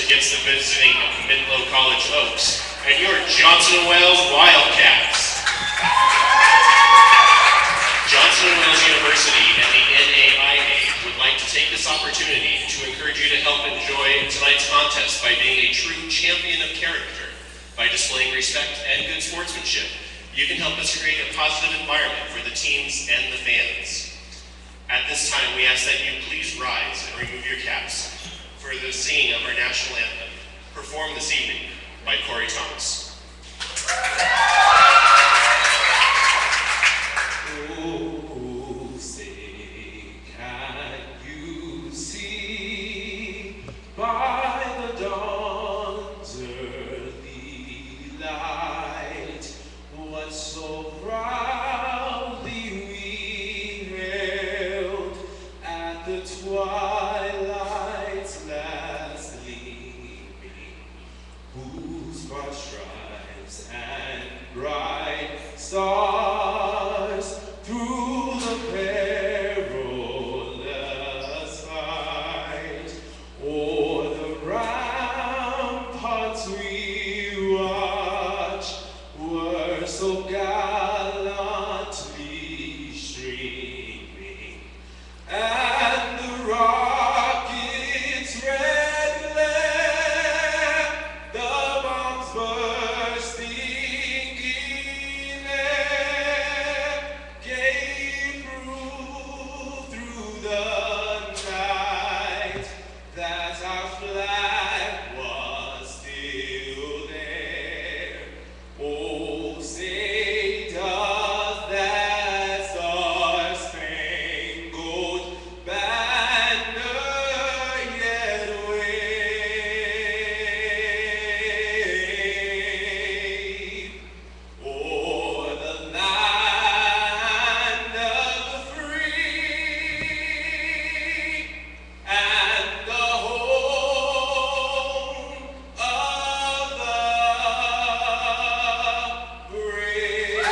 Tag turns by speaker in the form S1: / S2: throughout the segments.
S1: against the visiting Menlo College Oaks and your Johnson & Wales Wildcats. Johnson & Wales University and the NAIA would like to take this opportunity to encourage you to help enjoy tonight's contest by being a true champion of character. By displaying respect and good sportsmanship, you can help us create a positive environment for the teams and the fans. At this time, we ask that you please rise and remove your caps for the singing of our national anthem, performed this evening by Corey Thomas.
S2: Oh, say, can you see by the dawn's early light what so proudly we hailed at the twilight's last gleaming, whose broad stripes and bright stars through the perilous fight o'er the ramparts we watch were so gallantly streaming, and the rocket's red glare, the bombs bursting in air, gave proof through the night that our flag was still there. Oh, say does that star-spangled banner yet wave o'er the land of the free and the home of the brave?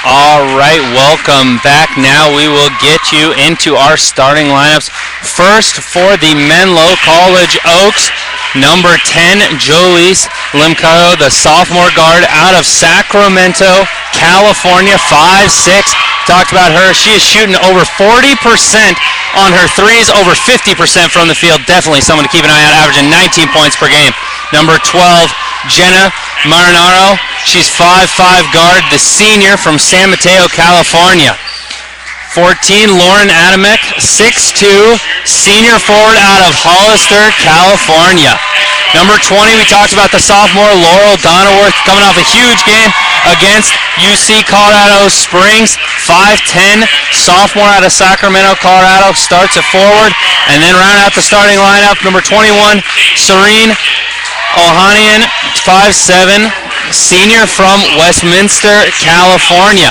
S3: All right, welcome back. Now we will get you into our starting lineups. First for the Menlo College Oaks, number 10, Jolise Limcaro, the sophomore guard out of Sacramento, California, 5'6". Talked about her. She is shooting over 40% on her threes, over 50% from the field. Definitely someone to keep an eye on, averaging 19 points per game. Number 12, Jenna Marinaro. She's 5'5" guard, the senior from San Mateo, California. 14, Lauren Adamek, 6'2", senior forward out of Hollister, California. Number 20, we talked about the sophomore, Laurel Donaworth, coming off a huge game against UC Colorado Springs. 5'10", sophomore out of Sacramento, Colorado, starts at forward. And then round out the starting lineup, number 21, Serene Ohanian, 5'7", senior from Westminster, California.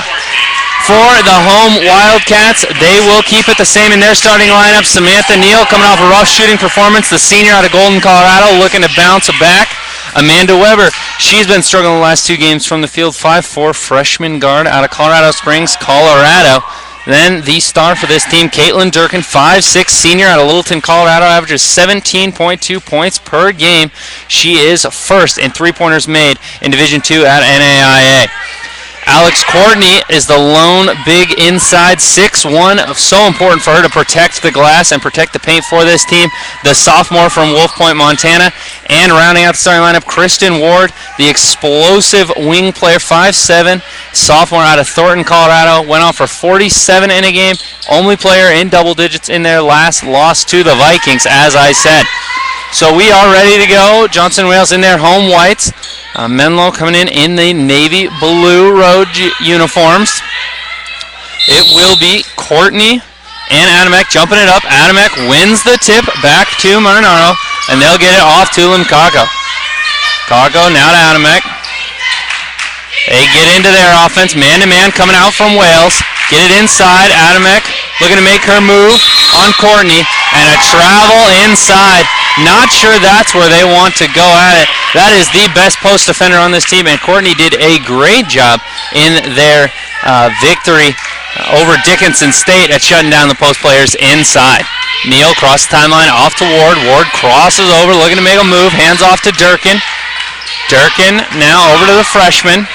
S3: For the home Wildcats, they will keep it the same in their starting lineup. Samantha Neal coming off a rough shooting performance, the senior out of Golden, Colorado, looking to bounce back. Amanda Weber, she's been struggling the last two games from the field. 5'4", freshman guard out of Colorado Springs, Colorado. Then the star for this team, Caitlin Durkin, 5'6", senior out of Littleton, Colorado, averages 17.2 points per game. She is first in three-pointers made in Division II at NAIA. Alex Courtney is the lone big inside, 6'1", so important for her to protect the glass and protect the paint for this team. The sophomore from Wolf Point, Montana. And rounding out the starting lineup, Kristen Ward, the explosive wing player, 5'7", sophomore out of Thornton, Colorado. Went off for 47 in a game. Only player in double digits in their last loss to the Vikings, as I said. So we are ready to go. Johnson Wales in their home whites. Menlo coming in the navy blue road uniforms. It will be Courtney and Adamek jumping it up. Adamek wins the tip back to Marinaro, and they'll get it off to Limcago. Cago now to Adamek. They get into their offense, man-to-man coming out from Wales. Get it inside, Adamek looking to make her move on Courtney, and a travel inside. Not sure that's where they want to go at it. That is the best post defender on this team, and Courtney did a great job in their victory over Dickinson State at shutting down the post players inside. Neal cross the timeline off to Ward. Ward crosses over, looking to make a move. Hands off to Durkin. Durkin now over to the freshman.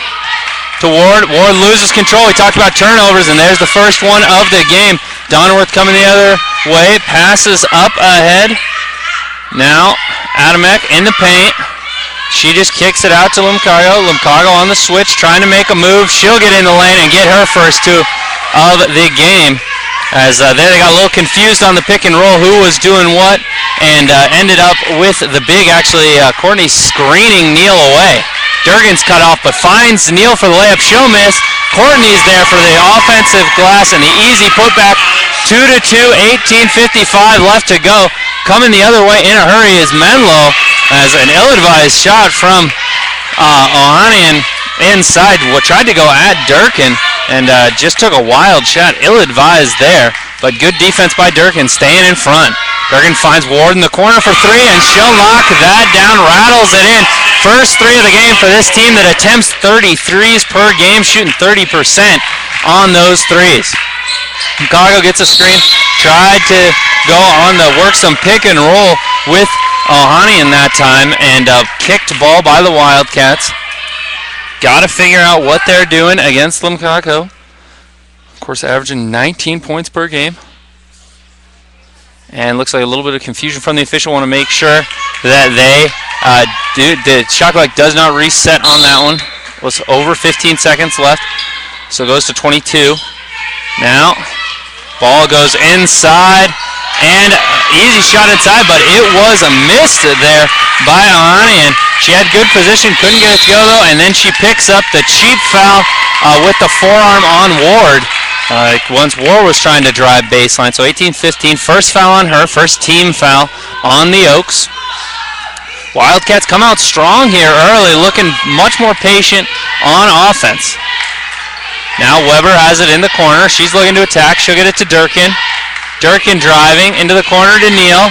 S3: To Ward. Ward loses control. We talked about turnovers, and there's the first one of the game. Donworth coming the other way. Passes up ahead. Now Adamek in the paint. She just kicks it out to Limcago. Limcago on the switch, trying to make a move. She'll get in the lane and get her first two of the game. As there they got a little confused on the pick and roll, who was doing what, and ended up with the big, actually, Courtney screening Neal away. Durgan's cut off, but finds Neal for the layup. She'll miss. Courtney's there for the offensive glass and the easy putback. 2-2, 18:55 left to go. Coming the other way in a hurry is Menlo, as an ill-advised shot from Ohanian inside. Tried to go at Durkin and just took a wild shot. Ill-advised there, but good defense by Durkin, staying in front. Durkin finds Ward in the corner for three, and she'll knock that down, rattles it in. First three of the game for this team that attempts 33s per game, shooting 30% on those threes. Chicago gets a screen, tried to go on the work some pick and roll with Ohanian that time, and kicked ball by the Wildcats. Got to figure out what they're doing against Limcago. Of course, averaging 19 points per game. And looks like a little bit of confusion from the official. Want to make sure that they the shot clock does not reset on that one. It was over 15 seconds left, so it goes to 22. Now, ball goes inside, and easy shot inside, but it was a miss there by Ohanian. She had good position, couldn't get it to go though, and then she picks up the cheap foul with the forearm on Ward. Once Ward was trying to drive baseline, so 18-15, first foul on her, first team foul on the Oaks. Wildcats come out strong here early, looking much more patient on offense. Now Weber has it in the corner. She's looking to attack. She'll get it to Durkin. Durkin driving into the corner to Neal.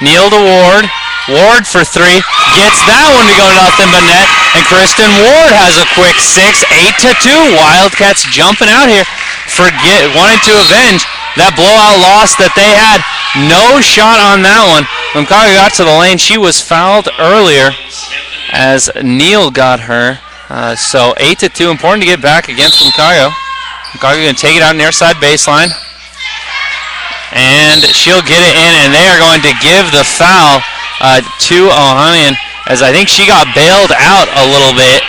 S3: Neal to Ward. Ward for three. Gets that one to go to nothing but net. And Kristen Ward has a quick 6, 8-2. Wildcats jumping out here. Wanting to avenge that blowout loss that they had. No shot on that one. Limcago got to the lane. She was fouled earlier as Neal got her. So 8-2, important to get back against Limcago. Limcago going to take it out near side baseline. And she'll get it in, and they are going to give the foul to Ohanian, as I think she got bailed out a little bit.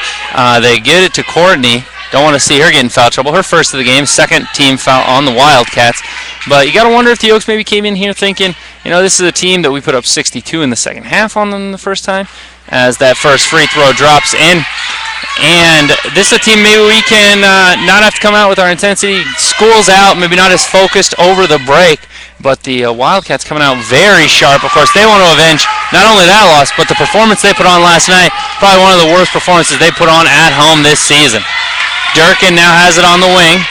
S3: They get it to Courtney. Don't want to see her get in foul trouble. Her first of the game, second team foul on the Wildcats. But you got to wonder if the Oaks maybe came in here thinking, this is a team that we put up 62 in the second half on them the first time, as that first free throw drops in. And this is a team maybe we can not have to come out with our intensity. School's out, maybe not as focused over the break. But the Wildcats coming out very sharp. Of course, they want to avenge not only that loss, but the performance they put on last night. Probably one of the worst performances they put on at home this season. Durkin now has it on the wing.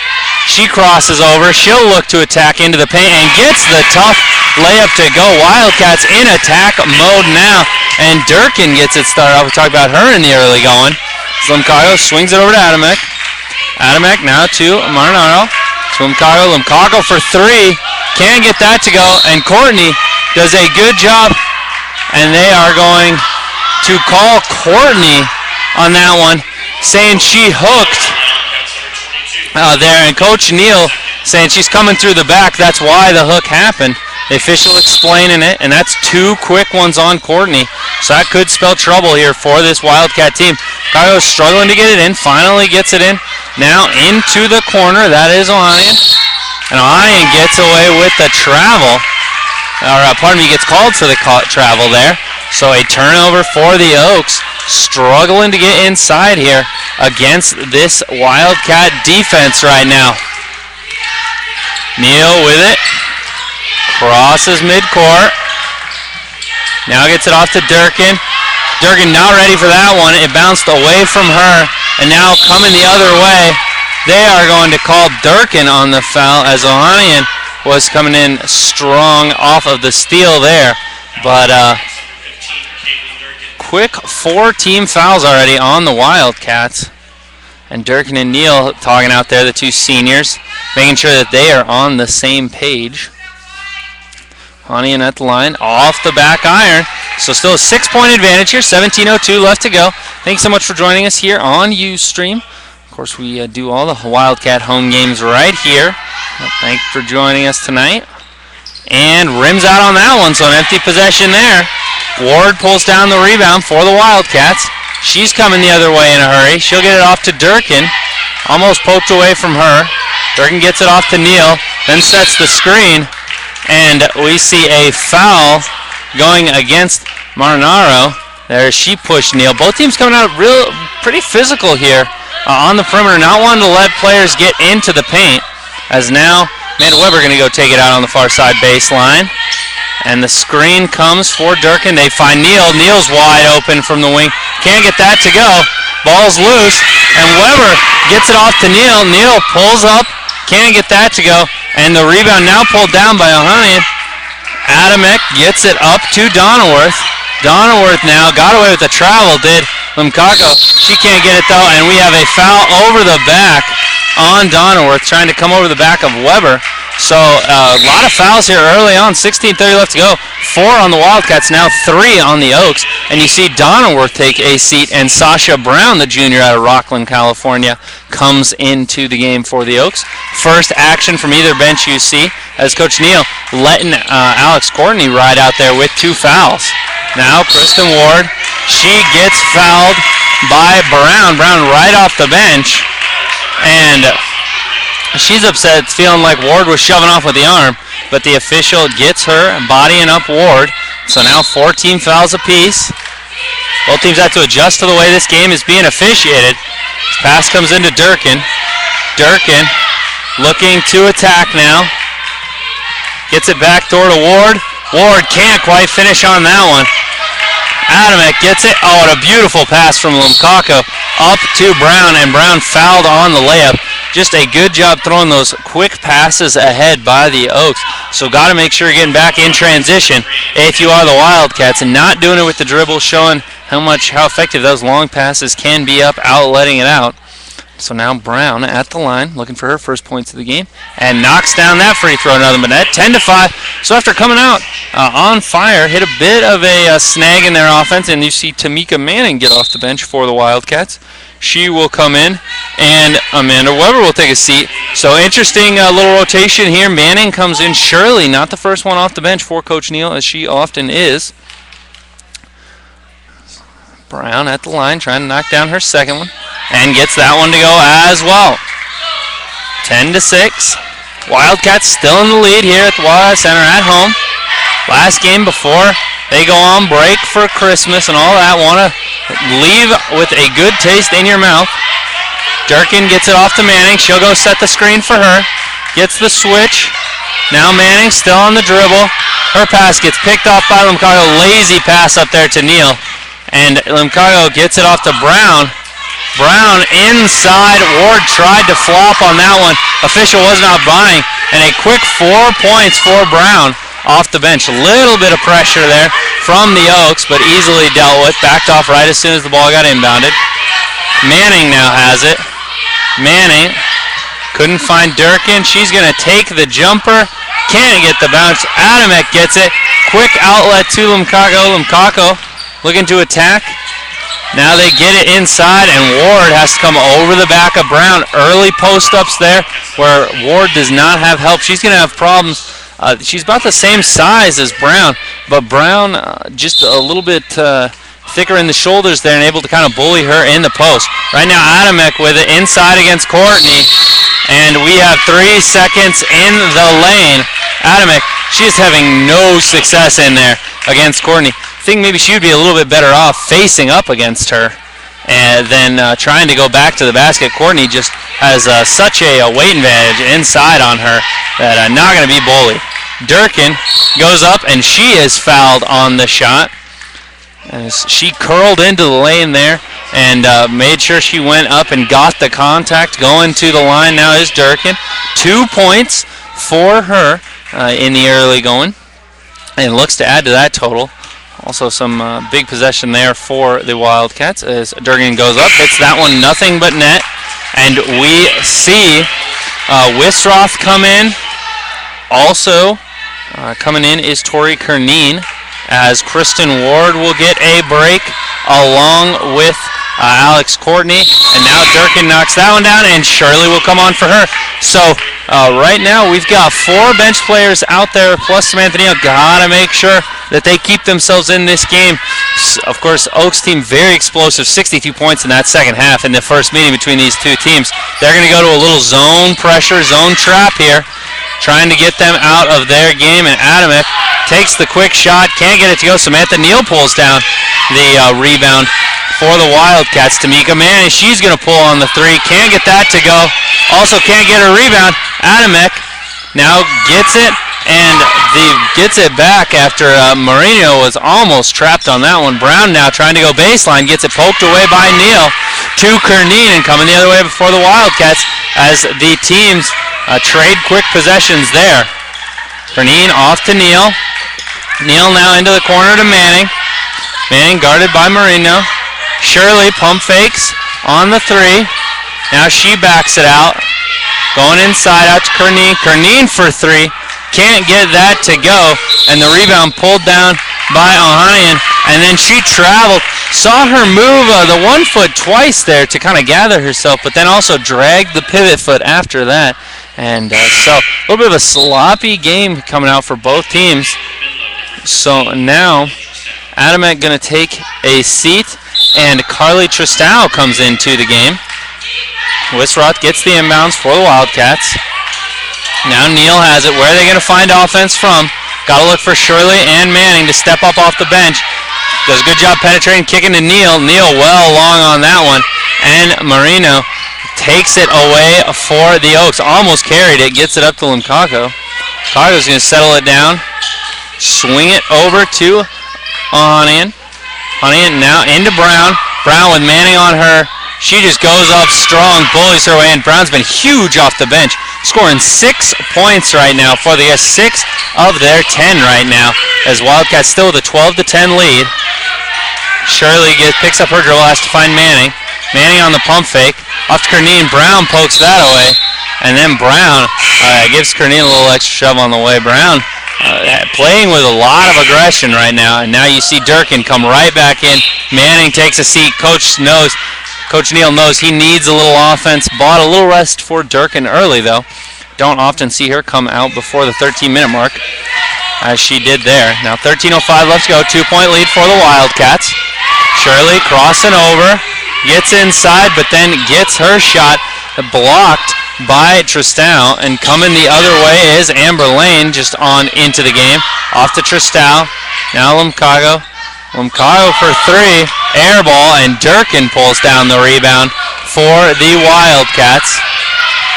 S3: She crosses over. She'll look to attack into the paint and gets the tough layup to go. Wildcats in attack mode now. And Durkin gets it started off. We talked about her in the early going. Limcago swings it over to Adamek. Adamek now to Marinaro. Limcago for three. Can't get that to go. And Courtney does a good job. And they are going to call Courtney on that one, saying she hooked there. And Coach Neal saying she's coming through the back. That's why the hook happened. The official explaining it, and that's two quick ones on Courtney. So that could spell trouble here for this Wildcat team. Chicago's struggling to get it in, finally gets it in. Now into the corner, that is Ohanian. And Ohanian gets away with the travel. Gets called for the travel there. So a turnover for the Oaks, struggling to get inside here against this Wildcat defense right now. Neal with it. Crosses midcourt. Now gets it off to Durkin. Durkin not ready for that one. It bounced away from her. And now coming the other way, they are going to call Durkin on the foul, as Ohanian was coming in strong off of the steal there. But quick 4 team fouls already on the Wildcats. And Durkin and Neal talking out there, the two seniors. making sure that they are on the same page. Hanian at the line, off the back iron. So still a 6-point advantage here, 17:02 left to go. Thanks so much for joining us here on Ustream. Of course, we do all the Wildcat home games right here. Thanks for joining us tonight. And rims out on that one, so an empty possession there. Ward pulls down the rebound for the Wildcats. She's coming the other way in a hurry. She'll get it off to Durkin. Almost poked away from her. Durkin gets it off to Neal, then sets the screen. And we see a foul going against Marinaro. There, she pushed Neal. Both teams coming out pretty physical here on the perimeter, not wanting to let players get into the paint. As now, Amanda Weber going to go take it out on the far side baseline. And the screen comes for Durkin. They find Neal. Neal's wide open from the wing. Can't get that to go. Ball's loose. And Weber gets it off to Neal. Neal pulls up. Can't get that to go. And the rebound now pulled down by Ohanian. Adamek gets it up to Donnerworth. Donnerworth now got away with the travel, did Limkako. She can't get it though. And we have a foul over the back on Donnerworth, trying to come over the back of Weber. So a lot of fouls here early on. 16:30 left to go. 4 on the Wildcats, now 3 on the Oaks. And you see Donnerworth take a seat, and Sasha Brown, the junior out of Rockland, California, comes into the game for the Oaks. First action from either bench you see, as Coach Neal letting Alex Courtney ride out there with 2 fouls. Now Kristen Ward, she gets fouled by Brown. Brown right off the bench. And she's upset, feeling like Ward was shoving off with the arm, but the official gets her bodying up Ward. So now 4 team fouls apiece. Both teams have to adjust to the way this game is being officiated. This pass comes into Durkin. Durkin looking to attack now. Gets it back door to Ward. Ward can't quite finish on that one. Adamek gets it. Oh, and a beautiful pass from Limkako up to Brown, and Brown fouled on the layup. Just a good job throwing those quick passes ahead by the Oaks. So got to make sure you're getting back in transition if you are the Wildcats, and not doing it with the dribble, showing how effective those long passes can be up, letting it out. So now Brown at the line, looking for her first points of the game, and knocks down that free throw, another minute, 10-5. So after coming out on fire, hit a bit of a snag in their offense, and you see Tamika Manning get off the bench for the Wildcats. She will come in, and Amanda Weber will take a seat. So interesting little rotation here. Manning comes in. Shirley, not the first one off the bench for Coach Neal, as she often is. Brown at the line, trying to knock down her second one, and gets that one to go as well. 10-6. Wildcats still in the lead here at the Wildcat Center at home. Last game before they go on break for Christmas and all that. Want to leave with a good taste in your mouth. Durkin gets it off to Manning. She'll go set the screen for her. Gets the switch. Now Manning still on the dribble. Her pass gets picked off by Limkako. Lazy pass up there to Neal. And Limkako gets it off to Brown. Brown inside. Ward tried to flop on that one. Official was not buying. And a quick 4 points for Brown off the bench. A little bit of pressure there from the Oaks, but easily dealt with. Backed off right as soon as the ball got inbounded. Manning now has it. Manning couldn't find Durkin. She's going to take the jumper. Can't get the bounce. Adamek gets it. Quick outlet to Limkako. Limkako looking to attack. Now they get it inside, and Ward has to come over the back of Brown. Early post-ups there where Ward does not have help. She's going to have problems. She's about the same size as Brown, but Brown just a little bit thicker in the shoulders there and able to kind of bully her in the post. Right now, Adamek with it inside against Courtney, and we have 3 seconds in the lane. Adamek, she's having no success in there against Courtney. I think maybe she would be a little bit better off facing up against her and then trying to go back to the basket. Courtney just has such a weight advantage inside on her that not going to be bullied. Durkin goes up, and she is fouled on the shot. As she curled into the lane there and made sure she went up and got the contact. Going to the line now is Durkin. 2 points for her in the early going, and looks to add to that total. Also some big possession there for the Wildcats as Durkin goes up, hits that one, nothing but net. And we see Wisroth come in. Also coming in is Tori Kerneen, as Kristen Ward will get a break along with Alex Courtney. And now Durkin knocks that one down, and Shirley will come on for her. So right now we've got 4 bench players out there plus Samantha Neal. Gotta make sure that they keep themselves in this game. Of course, Oaks team very explosive, 62 points in that second half in the first meeting between these two teams. They're going to go to a little zone pressure, zone trap here, trying to get them out of their game. And Adamek takes the quick shot, can't get it to go. Samantha Neal pulls down the rebound for the Wildcats. Tamika Manning, she's going to pull on the 3, can't get that to go. Also can't get a rebound. Adamek now gets it, and gets it back after Marino was almost trapped on that one. Brown now trying to go baseline, gets it poked away by Neal to Kerneen, and coming the other way before the Wildcats as the teams trade quick possessions there. Kerneen off to Neal. Neal now into the corner to Manning. Manning guarded by Marino. Shirley pump fakes on the 3. Now she backs it out. Going inside out to Kerneen. Kerneen for 3. Can't get that to go. And the rebound pulled down by Ohanian. And then she traveled. Saw her move the 1 foot twice there to kind of gather herself, but then also dragged the pivot foot after that. And so a little bit of a sloppy game coming out for both teams. So now Adamek going to take a seat, and Carly Tristau comes into the game. Wisroth gets the inbounds for the Wildcats. Now Neal has it. Where are they going to find offense from? Got to look for Shirley and Manning to step up off the bench. Does a good job penetrating, kicking to Neal. Neal well along on that one. And Marino takes it away for the Oaks. Almost carried it. Gets it up to Limcaco. Cargo's going to settle it down. Swing it over to Ohanian. Ohanian now into Brown. Brown with Manning on her. She just goes up strong, bullies her way in. Brown's been huge off the bench, scoring 6 points right now for the 6 of their 10 right now, as Wildcats still with a 12-10 lead. Shirley picks up her dribble, has to find Manning. Manning on the pump fake. Off to Kerneen. Brown pokes that away. And then Brown gives Kerneen a little extra shove on the way. Brown playing with a lot of aggression right now. And now you see Durkin come right back in. Manning takes a seat. Coach Neal knows he needs a little offense. Bought a little rest for Durkin early, though. Don't often see her come out before the 13-minute mark, as she did there. Now 13:05 left to go. 2-point lead for the Wildcats. Shirley crossing over. Gets inside, but then gets her shot blocked by Tristau. And coming the other way is Amber Lane, just on into the game. Off to Tristau. Now Limcaco. Limcaco for 3, air ball, and Durkin pulls down the rebound for the Wildcats.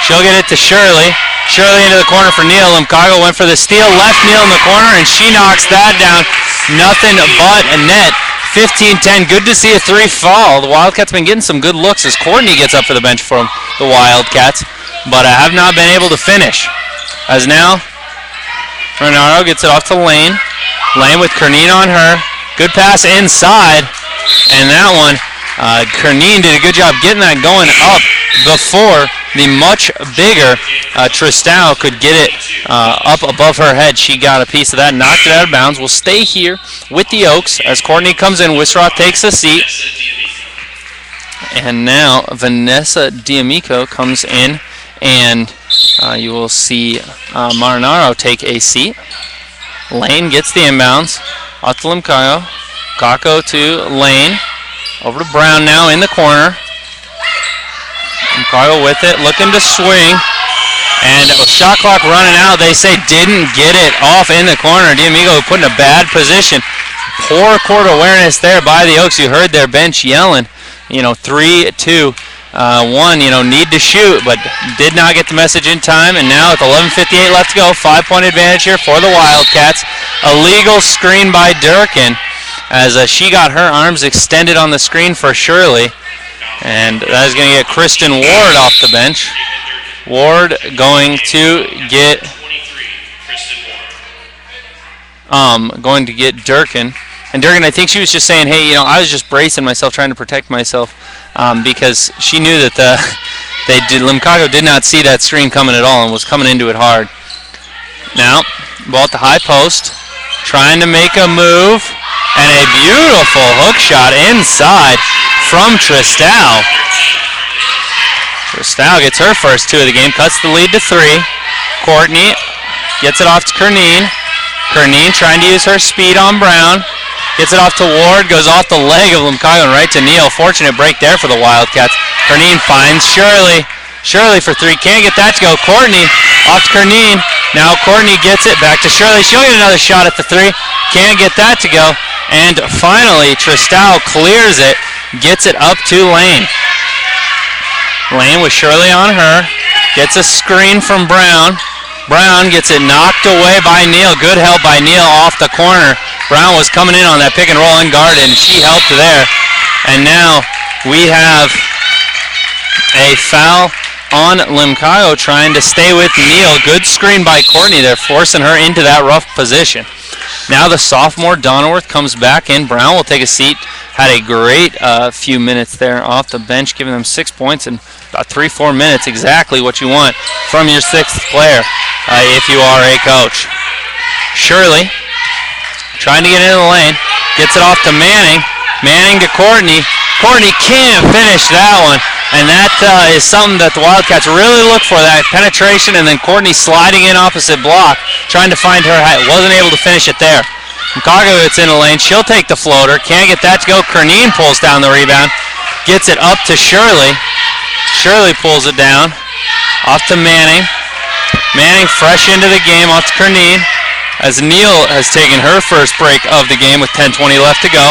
S3: She'll get it to Shirley. Shirley into the corner for Neal. Limcaco went for the steal, left Neal in the corner, and she knocks that down. Nothing but a net. 15-10. Good to see a 3 fall. The Wildcats been getting some good looks as Courtney gets up for the bench from the Wildcats, but I have not been able to finish. As now, Renaro gets it off to Lane. Lane with Kerneen on her. Good pass inside, and that one, Kerneen did a good job getting that going up before the much bigger Tristau could get it up above her head. She got a piece of that, knocked it out of bounds. We'll stay here with the Oaks as Courtney comes in. Wisroth takes a seat, and now Vanessa D'Amico comes in, and you will see Marinaro take a seat. Lane gets the inbounds. Off to Limcaco. Kako to Lane. Over to Brown now in the corner. Limcaco with it, looking to swing. And shot clock running out. They say didn't get it off in the corner. D'Amico put in a bad position. Poor court awareness there by the Oaks. You heard their bench yelling, 3, 2, 1, need to shoot, but did not get the message in time. And now with 11:58 left to go, 5-point advantage here for the Wildcats. A legal screen by Durkin as she got her arms extended on the screen for Shirley. And that is going to get Kristen Ward off the bench. Ward going to get Durkin. And Durkin, I think she was just saying, hey, I was just bracing myself, trying to protect myself, because she knew that Limcago did not see that screen coming at all and was coming into it hard. Now, ball at the high post, trying to make a move, and a beautiful hook shot inside from Tristal. Tristal gets her first 2 of the game, cuts the lead to 3. Courtney gets it off to Kernine. Kernine trying to use her speed on Brown. Gets it off to Ward, goes off the leg of Limcago and right to Neal. Fortunate break there for the Wildcats. Kernine finds Shirley. Shirley for 3, can't get that to go. Courtney off to Kernine. Now Courtney gets it back to Shirley. She'll get another shot at the 3. Can't get that to go. And finally, Tristal clears it, gets it up to Lane. Lane with Shirley on her. Gets a screen from Brown. Brown gets it knocked away by Neal. Good help by Neal off the corner. Brown was coming in on that pick and roll unguarded, and she helped there. And now we have a foul on Limcago trying to stay with Neal. Good screen by Courtney there, forcing her into that rough position. Now the sophomore Donworth comes back in. Brown will take a seat. Had a great few minutes there off the bench, giving them 6 points in about 3-4 minutes. Exactly what you want from your 6th player if you are a coach. Shirley trying to get into the lane. Gets it off to Manning. Manning to Courtney. Courtney can't finish that one. And that is something that the Wildcats really look for, that penetration, and then Courtney sliding in opposite block, trying to find her height. Wasn't able to finish it there. Limcago gets in the lane. She'll take the floater. Can't get that to go. Kernine pulls down the rebound. Gets it up to Shirley. Shirley pulls it down. Off to Manning. Manning fresh into the game. Off to Kernine. As Neal has taken her first break of the game with 10:20 left to go.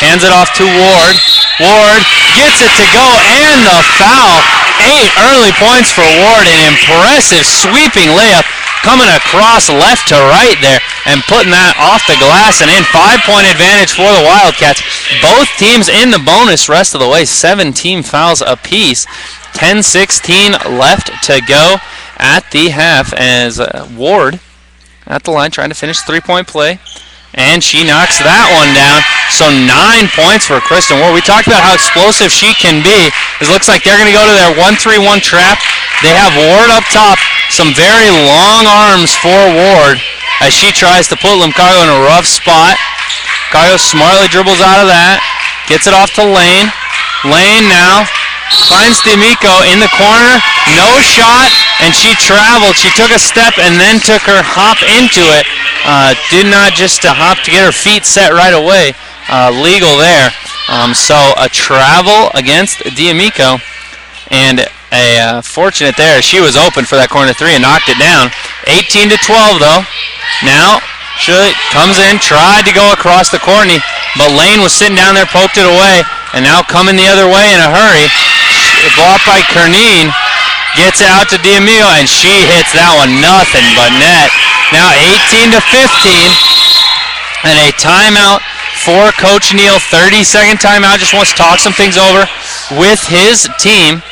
S3: Hands it off to Ward. Ward gets it to go, and the foul. 8 early points for Ward. An impressive sweeping layup coming across left to right there and putting that off the glass and in. 5-point advantage for the Wildcats. Both teams in the bonus rest of the way. 7 team fouls apiece. 10:16 left to go at the half as Ward at the line trying to finish 3-point play. And she knocks that one down. So 9 points for Kristen Ward. We talked about how explosive she can be. It looks like they're going to go to their 1-3-1 trap. They have Ward up top. Some very long arms for Ward as she tries to put Limcago in a rough spot. Limcago smartly dribbles out of that. Gets it off to Lane. Lane now finds D'Amico in the corner. No shot, and she traveled. She took a step and then took her hop into it. Did not just hop to get her feet set right away. Legal there. So a travel against D'Amico, and a fortunate there. She was open for that corner 3 and knocked it down. 18-12 though. Now Shirley comes in, tried to go across the Courtney, but Lane was sitting down there, poked it away, and now coming the other way in a hurry. Blocked by Kernine. Gets it out to D'Amico, and she hits that one. Nothing but net. Now 18-15, and a timeout for Coach Neal. 30-second timeout. Just wants to talk some things over with his team.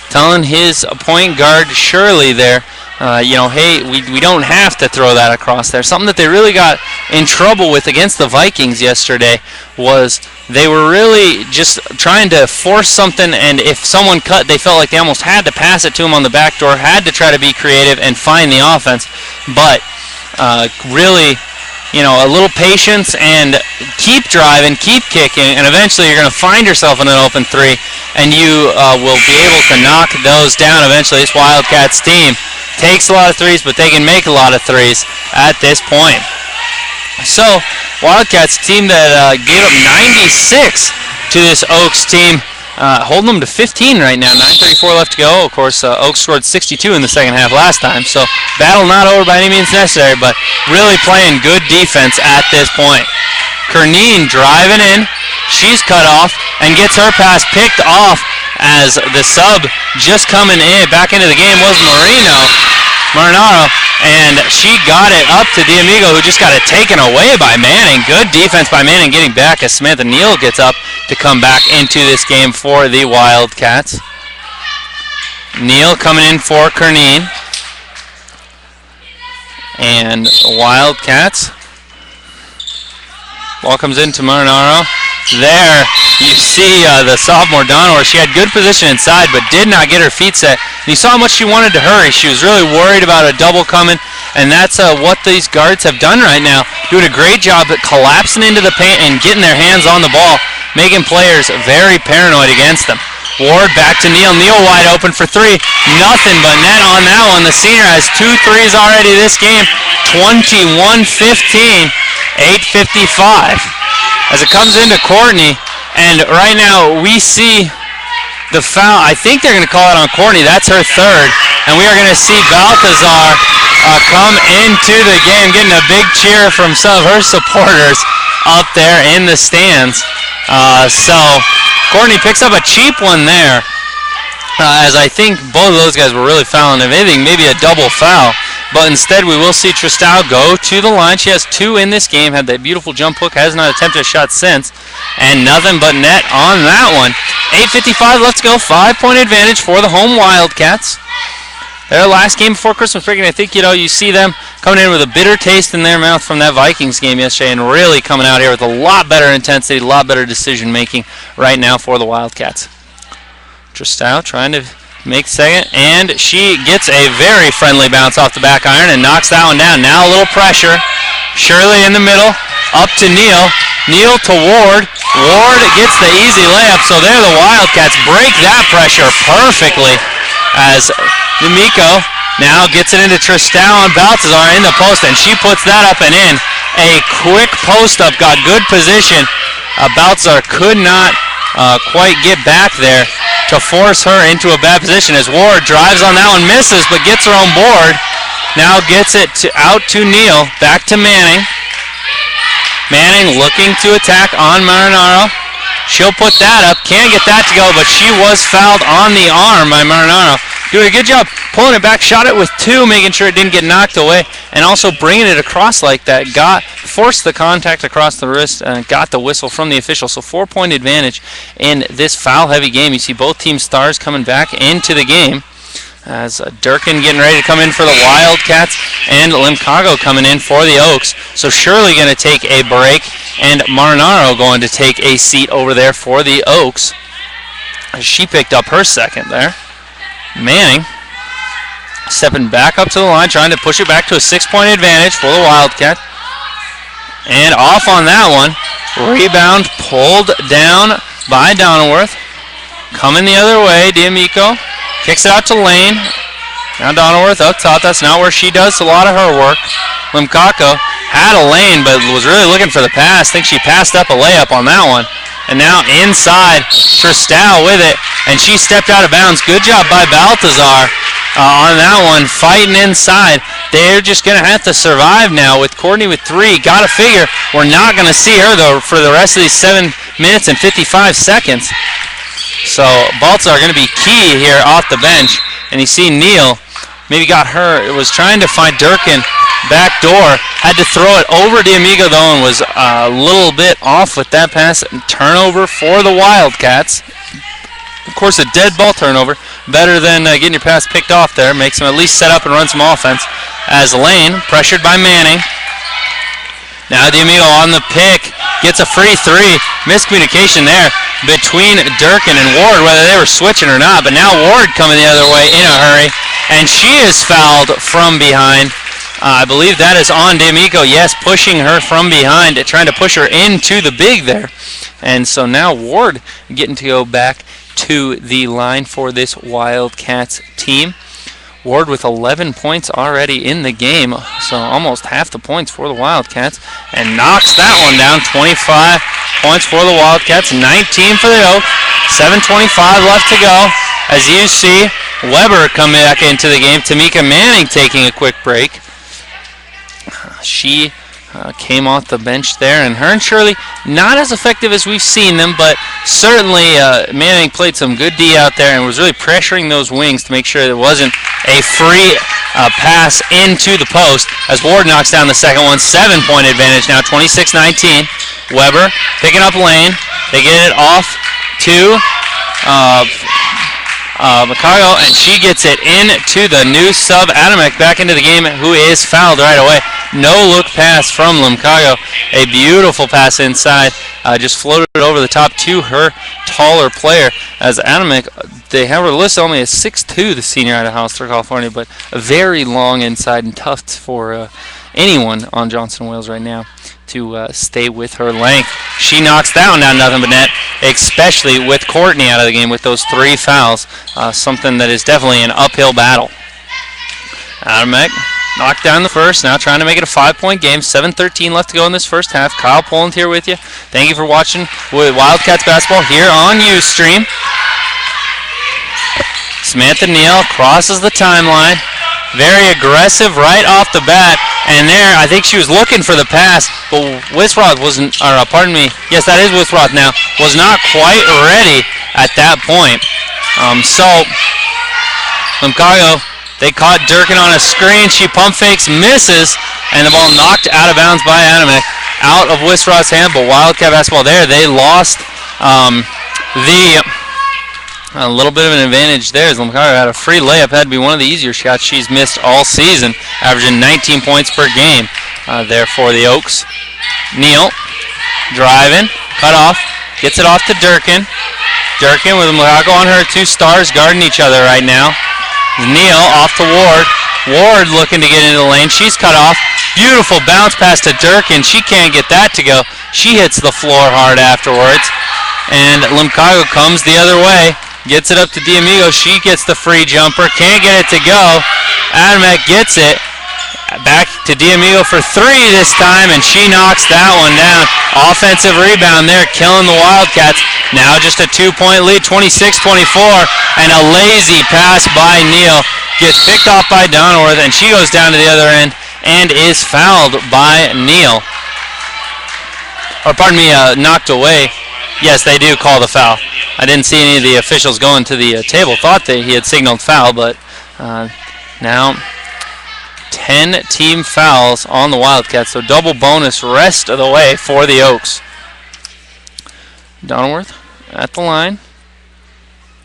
S3: Telling his point guard Shirley there, hey, we don't have to throw that across there. Something that they really got in trouble with against the Vikings yesterday was they were really just trying to force something, and if someone cut, they felt like they almost had to pass it to him on the back door, had to try to be creative and find the offense. But really, a little patience and keep driving, keep kicking, and eventually you're going to find yourself in an open 3, and you will be able to knock those down eventually. This Wildcats team takes a lot of 3s, but they can make a lot of 3s at this point. So, Wildcats team that gave up 96 to this Oaks team, holding them to 15 right now. 9:34 left to go. Of course, Oaks scored 62 in the second half last time, so battle not over by any means necessary, but really playing good defense at this point. Kernine driving in. She's cut off and gets her pass picked off as the sub just coming in back into the game was Marinaro, and she got it up to D'Amico, who just got it taken away by Manning. Good defense by Manning getting back as Samantha Neal gets up to come back into this game for the Wildcats. Neal coming in for Kernine. And Wildcats. Ball comes into Marinaro. There. You see the sophomore Donor, she had good position inside but did not get her feet set. And you saw how much she wanted to hurry. She was really worried about a double coming, and that's what these guards have done right now. Doing a great job at collapsing into the paint and getting their hands on the ball, making players very paranoid against them. Ward back to Neal. Neal wide open for three. Nothing but net on that one. The senior has 2 threes already this game. 21-15, 8:55. As it comes into Courtney, and right now we see the foul. I think they're going to call it on Courtney. That's her third. And we are going to see Balthazar come into the game, getting a big cheer from some of her supporters up there in the stands. So Courtney picks up a cheap one there, as I think both of those guys were really fouling. If anything, maybe a double foul. But instead, we will see Tristal go to the line. She has 2 in this game, had that beautiful jump hook, has not attempted a shot since, and nothing but net on that one. 8:55 left to go, 5-point advantage for the home Wildcats. Their last game before Christmas break, and I think, you see them coming in with a bitter taste in their mouth from that Vikings game yesterday and really coming out here with a lot better intensity, a lot better decision-making right now for the Wildcats. Tristal trying to make second, and she gets a very friendly bounce off the back iron and knocks that one down. Now a little pressure. Shirley in the middle, up to Neal. Neal to Ward. Ward gets the easy layup, so there the Wildcats break that pressure perfectly as D'Amico now gets it into Tristal and Balthazar in the post, and she puts that up and in. A quick post up, got good position. Balthazar could not quite get back there to force her into a bad position as Ward drives on that one, misses, but gets her own board. Now gets it out to Neal, back to Manning. Manning looking to attack on Marinaro. She'll put that up, can't get that to go, but she was fouled on the arm by Marinaro. Doing a good job pulling it back, shot it with 2, making sure it didn't get knocked away, and also bringing it across like that. Forced the contact across the wrist and got the whistle from the official. So 4-point advantage in this foul-heavy game. You see both team stars coming back into the game as Durkin getting ready to come in for the Wildcats and Limcago coming in for the Oaks. So Shirley going to take a break and Marinaro going to take a seat over there for the Oaks. She picked up her second there. Manning stepping back up to the line, trying to push it back to a 6-point advantage for the Wildcats. And off on that one. Rebound pulled down by Donworth. Coming the other way, D'Amico kicks it out to Lane. Now Donworth up top. That's not where she does a lot of her work. Limcaco had a lane, but was really looking for the pass. I think she passed up a layup on that one. And now inside, Tristal with it, and she stepped out of bounds. Good job by Balthazar on that one, fighting inside. They're just going to have to survive now with Courtney with 3. Got to figure we're not going to see her, though, for the rest of these 7 minutes and 55 seconds. So Balthazar going to be key here off the bench. And you see Neal maybe got her. It was trying to find Durkin back door. Had to throw it over D'Amico, though, and was a little bit off with that pass. Turnover for the Wildcats. Of course, a dead ball turnover. Better than getting your pass picked off there. Makes them at least set up and run some offense. As Lane, pressured by Manning. Now D'Amico on the pick. Gets a free 3. Miscommunication there between Durkin and Ward, whether they were switching or not. But now Ward coming the other way in a hurry. And she is fouled from behind. I believe that is on D'Amico. Yes, pushing her from behind, trying to push her into the big there. And so now Ward getting to go back to the line for this Wildcats team. Ward with 11 points already in the game, so almost half the points for the Wildcats, and knocks that one down. 25 points for the Wildcats, 19 for the Oak, 7:25 left to go. As you see, Weber coming back into the game. Tamika Manning taking a quick break. She came off the bench there, and her and Shirley not as effective as we've seen them, but certainly Manning played some good D out there and was really pressuring those wings to make sure there wasn't a free pass into the post as Ward knocks down the second one. 7-point advantage now, 26-19. Weber picking up Lane. They get it off to Macago, and she gets it into the new sub, Adamek, back into the game, who is fouled right away. no-look pass from Limcago. A beautiful pass inside. Just floated over the top to her taller player. As Adamick, they have her listed only as 6'2", the senior out of Hollister, California, but very long inside and tough for anyone on Johnson Wales right now to stay with her length. She knocks that one down, nothing but net, especially with Courtney out of the game with those 3 fouls. Something that is definitely an uphill battle. Adamick knocked down the first, now trying to make it a 5-point game. 7:13 left to go in this first half. Kyle Poland here with you. Thank you for watching with Wildcats basketball here on Ustream. Samantha Neal crosses the timeline. Very aggressive right off the bat. And there, I think she was looking for the pass, but Wisroth wasn't, or pardon me, yes, that is Wisroth now, was not quite ready at that point. Limcago, they caught Durkin on a screen. She pump fakes, misses, and the ball knocked out of bounds by Adamick, out of Wisroth's hand, but Wildcat basketball there. They lost a little bit of an advantage there as Limcago had a free layup. Had to be one of the easier shots she's missed all season, averaging 19 points per game there for the Oaks. Neal driving, cut off, gets it off to Durkin. Durkin with Limcago on her. 2 stars guarding each other right now. Neal off to Ward. Ward looking to get into the lane. She's cut off. Beautiful bounce pass to Durkin. She can't get that to go. She hits the floor hard afterwards. And Limcago comes the other way. Gets it up to D'Amigo. She gets the free jumper. Can't get it to go. Adamick gets it. Back to D'Amigo for 3 this time, and she knocks that one down. Offensive rebound there, killing the Wildcats. Now just a 2-point lead, 26-24, and a lazy pass by Neal. Gets picked off by Donworth, and she goes down to the other end and is fouled by Neal. Or pardon me, knocked away. Yes, they do call the foul. I didn't see any of the officials going to the table. Thought that he had signaled foul, but now 10 team fouls on the Wildcats, so double bonus rest of the way for the Oaks. Donworth at the line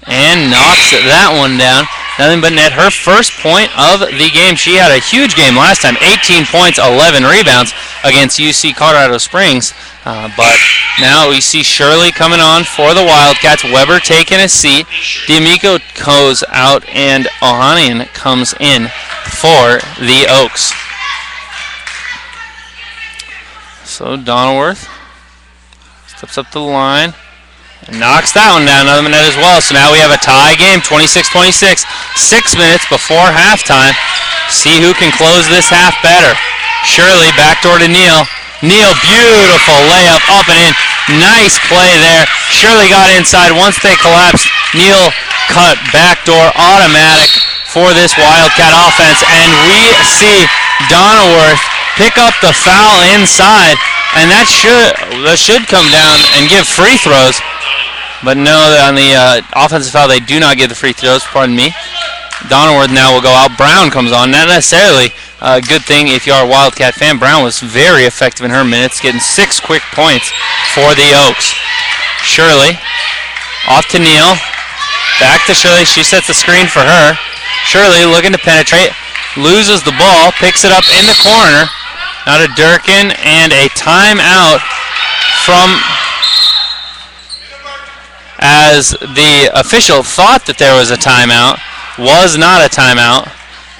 S3: and knocks that one down. Nothing but net. Her first point of the game. She had a huge game last time. 18 points, 11 rebounds against UC Colorado Springs. But now we see Shirley coming on for the Wildcats. Weber taking a seat. D'Amico goes out, and Ohanian comes in for the Oaks. So Donworth steps up to the line and knocks that one down, another minute as well. So now we have a tie game, 26-26. 6 minutes before halftime. See who can close this half better. Shirley backdoor to Neal. Neal, beautiful layup up and in. Nice play there. Shirley got inside once they collapsed. Neal cut backdoor automatic for this Wildcat offense. And we see Donworth pick up the foul inside. And that should come down and give free throws. But no, on the offensive foul, they do not give the free throws. Pardon me. Donworth now will go out. Brown comes on. Not necessarily a good thing if you are a Wildcat fan. Brown was very effective in her minutes, getting 6 quick points for the Oaks. Shirley off to Neal. Back to Shirley. She sets the screen for her. Shirley looking to penetrate. Loses the ball. Picks it up in the corner. Now to Durkin, and a timeout from, as the official thought that there was a timeout, was not a timeout.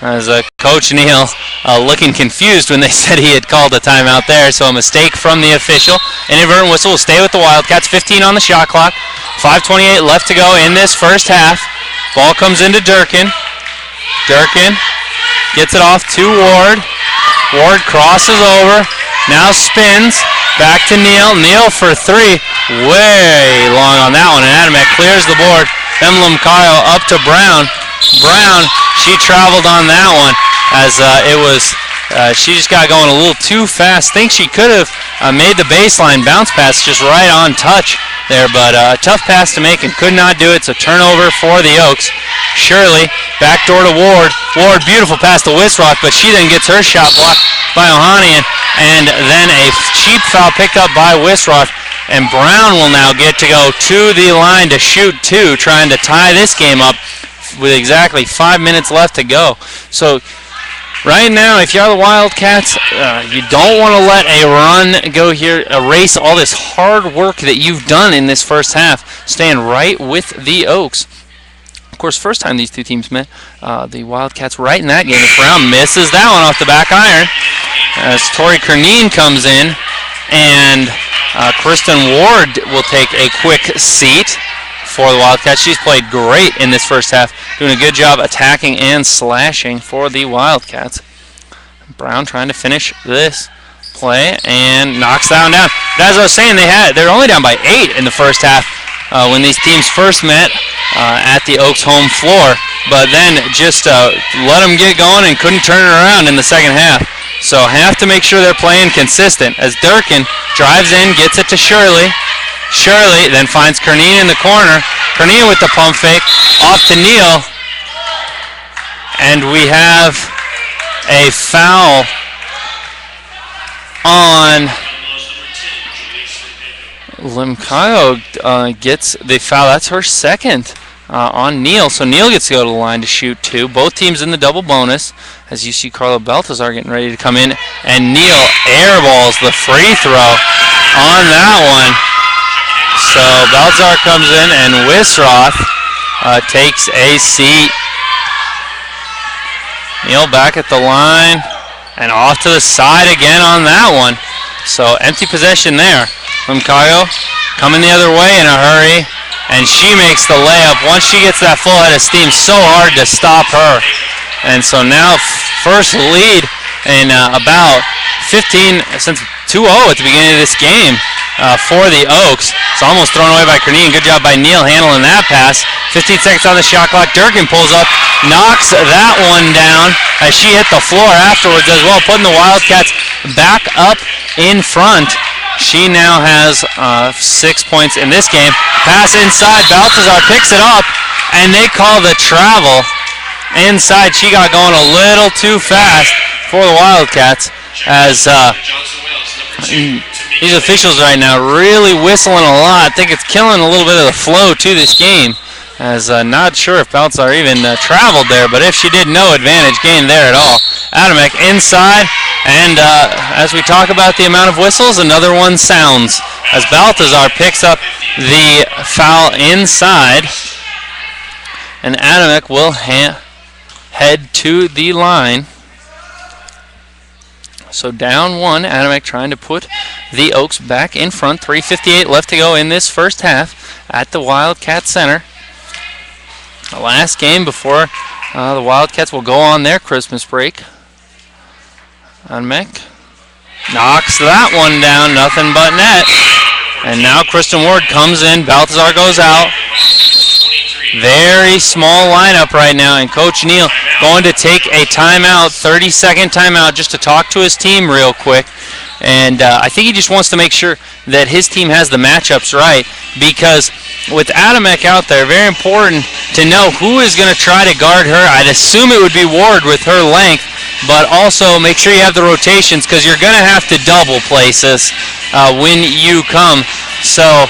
S3: As Coach Neal looking confused when they said he had called a timeout there, so a mistake from the official. Inadvertent whistle will stay with the Wildcats. 15 on the shot clock. 5:28 left to go in this first half. Ball comes into Durkin. Durkin gets it off to Ward. Ward crosses over, now spins, back to Neal. Neal for 3, way long on that one, and Adamick clears the board. Then Limcago up to Brown. Brown, she traveled on that one as she just got going a little too fast. Think she could have made the baseline bounce pass just right on touch there, but a tough pass to make and could not do it, so turnover for the Oaks. Shirley, backdoor to Ward. Ward, beautiful pass to Wisroth, but she then gets her shot blocked by Ohanian, and then a cheap foul picked up by Wisroth, and Brown will now get to go to the line to shoot 2, trying to tie this game up with exactly 5 minutes left to go. So right now, if you're the Wildcats, you don't want to let a run go here, erase all this hard work that you've done in this first half. Staying right with the Oaks. Of course, first time these two teams met, the Wildcats right in that game. Brown misses that one off the back iron as Tori Kernine comes in, and Kristen Ward will take a quick seat for the Wildcats. She's played great in this first half, doing a good job attacking and slashing for the Wildcats. Brown trying to finish this play and knocks that one down. As I was saying, they're only down by 8 in the first half when these teams first met at the Oaks home floor, but then just let them get going and couldn't turn it around in the second half. So have to make sure they're playing consistent as Durkin drives in, gets it to Shirley. Shirley then finds Kernine in the corner. Kernine with the pump fake off to Neal. And we have a foul on Limcayo. Gets the foul. That's her second on Neal. So Neal gets to go to the line to shoot 2. Both teams in the double bonus. As you see Carla Baltazar getting ready to come in. And Neal airballs the free throw on that one. So Baltazar comes in and Wisroth takes a seat. Neal back at the line and off to the side again on that one. So empty possession there. Limcayo coming the other way in a hurry, and she makes the layup. Once she gets that full head of steam, so hard to stop her. And so now first lead in about 15 since 2-0 at the beginning of this game for the Oaks. It's almost thrown away by Kernine. Good job by Neal handling that pass. 15 seconds on the shot clock. Durkin pulls up, knocks that one down as she hit the floor afterwards as well, putting the Wildcats back up in front. She now has 6 points in this game. Pass inside. Baltazar picks it up, and they call the travel inside. She got going a little too fast for the Wildcats as these officials right now really whistling a lot. I think it's killing a little bit of the flow to this game, as not sure if Baltazar even traveled there, but if she did, no advantage gained there at all. Adamek inside, and as we talk about the amount of whistles, another one sounds as Baltazar picks up the foul inside, and Adamek will head to the line. So down 1, Adamek trying to put the Oaks back in front. 3:58 left to go in this first half at the Wildcat Center. The last game before the Wildcats will go on their Christmas break. Adamek knocks that one down, nothing but net. And now Kristen Ward comes in, Baltazar goes out. Very small lineup right now, and Coach Neal going to take a timeout, 30-second timeout, just to talk to his team real quick. And I think he just wants to make sure that his team has the matchups right, because with Adamek out there, very important to know who is going to try to guard her. I'd assume it would be Ward with her length, but also make sure you have the rotations, because you're going to have to double places when you come. So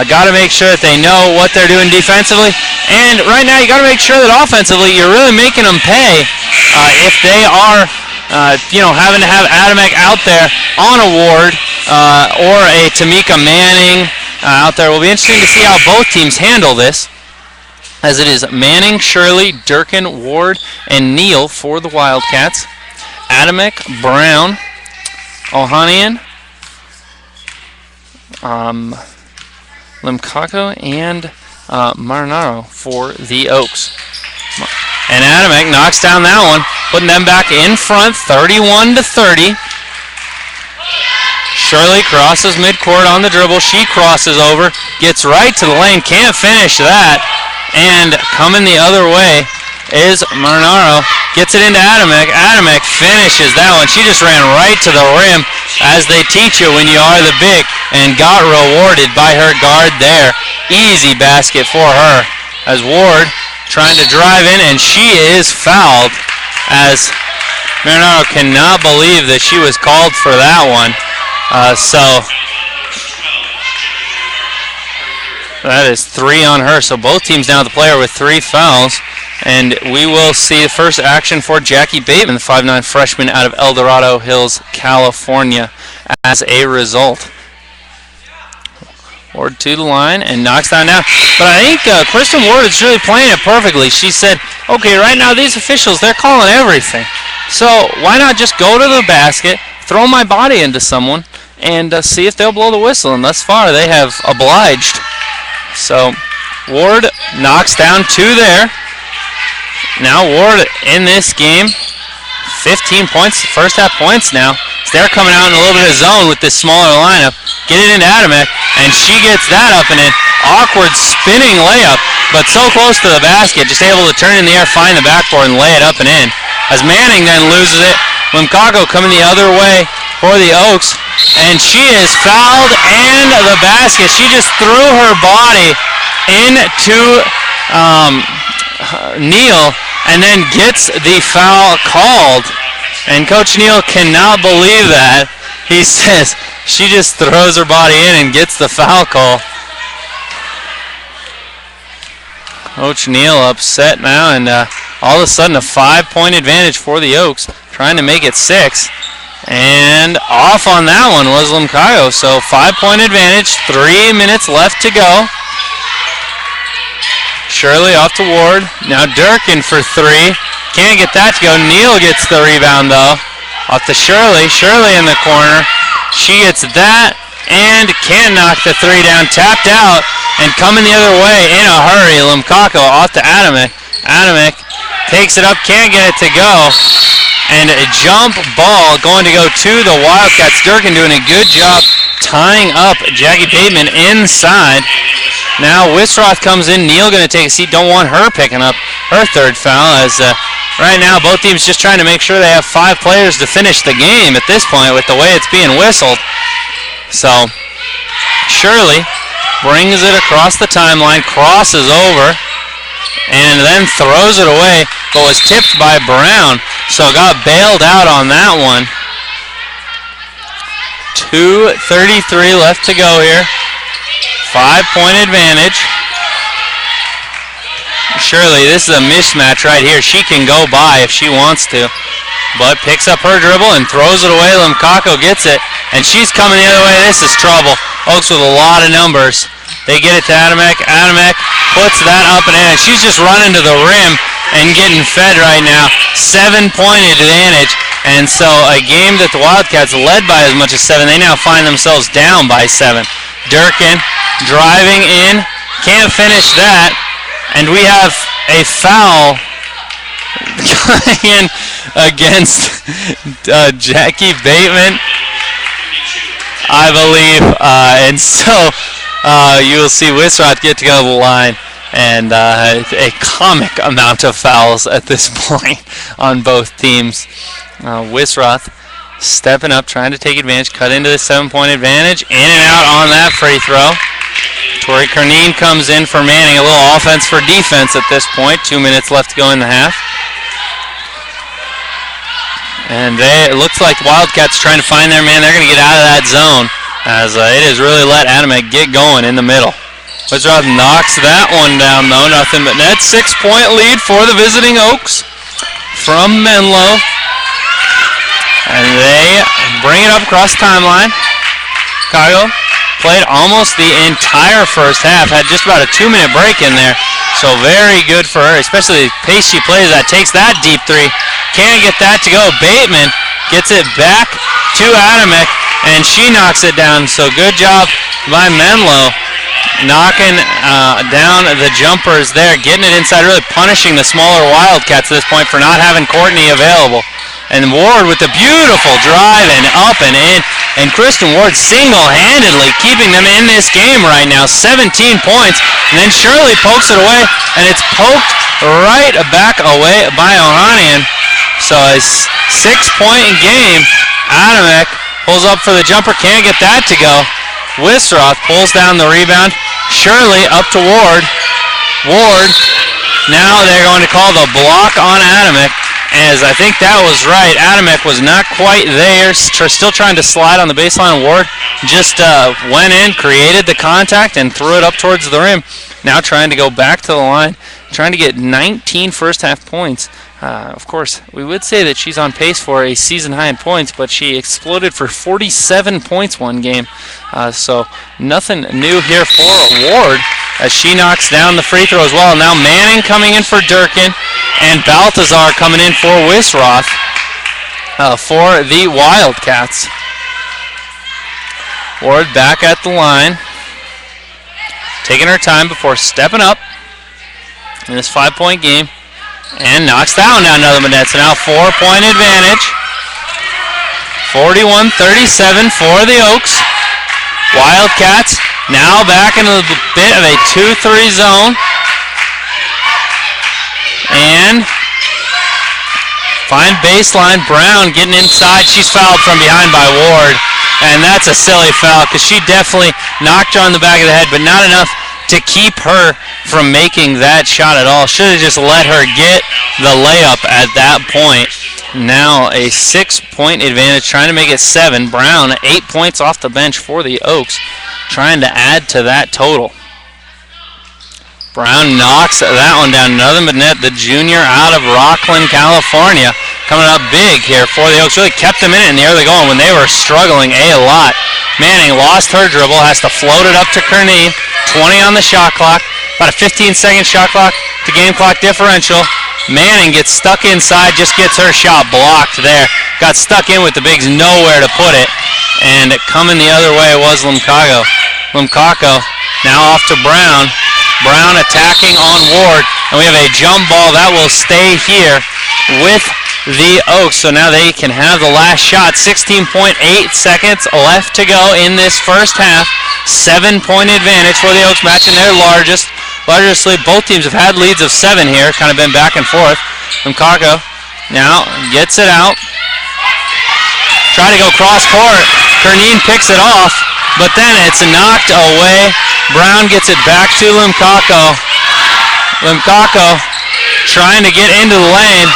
S3: got to make sure that they know what they're doing defensively. And right now you got to make sure that offensively you're really making them pay if they are having to have Adamek out there on a Ward or a Tamika Manning out there. It will be interesting to see how both teams handle this, as it is Manning, Shirley, Durkin, Ward, and Neal for the Wildcats. Adamek, Brown, Ohanian, Limcayo, and Marinaro for the Oaks. And Adamek knocks down that one, putting them back in front, 31-30. Shirley crosses midcourt on the dribble. She crosses over, gets right to the lane, can't finish that. And coming the other way is Marinaro. Gets it into Adamek. Adamek finishes that one. She just ran right to the rim, as they teach you when you are the big, and got rewarded by her guard there. Easy basket for her, as Ward trying to drive in, and she is fouled, as Marinaro cannot believe that she was called for that one. So that is 3 on her. So both teams now the player with 3 fouls. And we will see the first action for Jackie Bateman, the 5'9 freshman out of El Dorado Hills, California, as a result. Ward to the line and knocks down now. But I think Kristen Ward is really playing it perfectly. She said, okay, right now these officials, they're calling everything. So why not just go to the basket, throw my body into someone, and see if they'll blow the whistle. And thus far, they have obliged. So Ward knocks down 2 there. Now Ward in this game, 15 points, first half points now. So they're coming out in a little bit of zone with this smaller lineup. Get it into Adamek, and she gets that up and in. Awkward spinning layup, but so close to the basket, just able to turn in the air, find the backboard, and lay it up and in. As Manning then loses it, Limcaco coming the other way for the Oaks, and she is fouled and the basket. She just threw her body into Neal and then gets the foul called. And Coach Neal cannot believe that. He says she just throws her body in and gets the foul call. Coach Neal upset now, and all of a sudden a 5-point advantage for the Oaks, trying to make it 6. And off on that one was Limcaco. So 5-point advantage, 3 minutes left to go. Shirley off to Ward. Now Durkin for 3. Can't get that to go. Neal gets the rebound though. Off to Shirley. Shirley in the corner. She gets that and can't knock the 3 down. Tapped out and coming the other way in a hurry. Limcaco off to Adamek. Adamek takes it up. Can't get it to go. And a jump ball going to go to the Wildcats. Durkin doing a good job tying up Jackie Bateman inside. Now Wisroth comes in. Neal going to take a seat. Don't want her picking up her 3rd foul, as right now both teams just trying to make sure they have 5 players to finish the game at this point with the way it's being whistled. So Shirley brings it across the timeline, crosses over, and then throws it away, but was tipped by Brown, so got bailed out on that one. 2:33 left to go here. 5-point advantage. Shirley, this is a mismatch right here. She can go by if she wants to, but picks up her dribble and throws it away. Limcaco gets it, and she's coming the other way. This is trouble. Oaks with a lot of numbers. They get it to Adamek. Adamek puts that up and in, and she's just running to the rim and getting fed right now. 7-point advantage. And so a game that the Wildcats led by as much as 7, they now find themselves down by 7. Durkin driving in, can't finish that, and we have a foul in against Jackie Bateman, I believe, and so you will see Wisroth get to go to the line, and a comic amount of fouls at this point on both teams. Wisroth stepping up, trying to take advantage, cut into the 7-point advantage, in and out on that free throw. Tori Carneen comes in for Manning, a little offense for defense at this point. 2 minutes left to go in the half. And it looks like the Wildcats trying to find their man. They're going to get out of that zone, as it has really let Adamek get going in the middle. Wisroth knocks that one down though, nothing but net. 6-point lead for the visiting Oaks from Menlo. And they bring it up across the timeline. Chicago played almost the entire first half, had just about a 2-minute break in there. So very good for her, especially the pace she plays at. Takes that deep 3. Can't get that to go. Bateman gets it back to Adamek, and she knocks it down. So good job by Menlo, knocking down the jumpers there, getting it inside, really punishing the smaller Wildcats at this point for not having Courtney available. And Ward with a beautiful drive and up and in. And Kristen Ward single-handedly keeping them in this game right now. 17 points. And then Shirley pokes it away, and it's poked right back away by Ohanian. So a 6-point game. Adamek pulls up for the jumper. Can't get that to go. Wisroth pulls down the rebound. Shirley up to Ward. Ward. Now they're going to call the block on Adamek, as I think that was right. Adamek was not quite there, still trying to slide on the baseline. Ward just went in, created the contact, and threw it up towards the rim. now trying to go back to the line, trying to get 19 first half points. Of course, we would say that she's on pace for a season high in points, but she exploded for 47 points one game. So nothing new here for Ward as she knocks down the free throw as well. Now Manning coming in for Durkin and Baltazar coming in for Wisroth for the Wildcats. Ward back at the line, taking her time before stepping up in this 5-point game. And knocks down another net. So now 4-point advantage. 41-37 for the Oaks. Wildcats now back into a bit of a 2-3 zone. And fine baseline. Brown getting inside. She's fouled from behind by Ward. And that's a silly foul because she definitely knocked her on the back of the head, but not enough to keep her from making that shot at all. Should have just let her get the layup at that point. Now a 6-point advantage, trying to make it 7. Brown, 8 points off the bench for the Oaks, trying to add to that total. Brown knocks that one down. Another net, the junior out of Rockland, California, coming up big here for the Oaks. Really kept them in it in the early going when they were struggling a lot. Manning lost her dribble, has to float it up to Kearney. 20 on the shot clock, about a 15-second shot clock to game clock differential. Manning gets stuck inside, just gets her shot blocked there. Got stuck in with the bigs, nowhere to put it. And coming the other way was Limcaco. Limcaco now off to Brown. Brown attacking on Ward. And we have a jump ball that will stay here with the Oaks. So now they can have the last shot. 16.8 seconds left to go in this first half. 7-point advantage for the Oaks, matching their largest lead. Both teams have had leads of 7 here, kind of been back and forth. Limcaco now gets it out. Try to go cross court. Kernine picks it off, but then it's knocked away. Brown gets it back to Limcaco. Limcaco trying to get into the lane.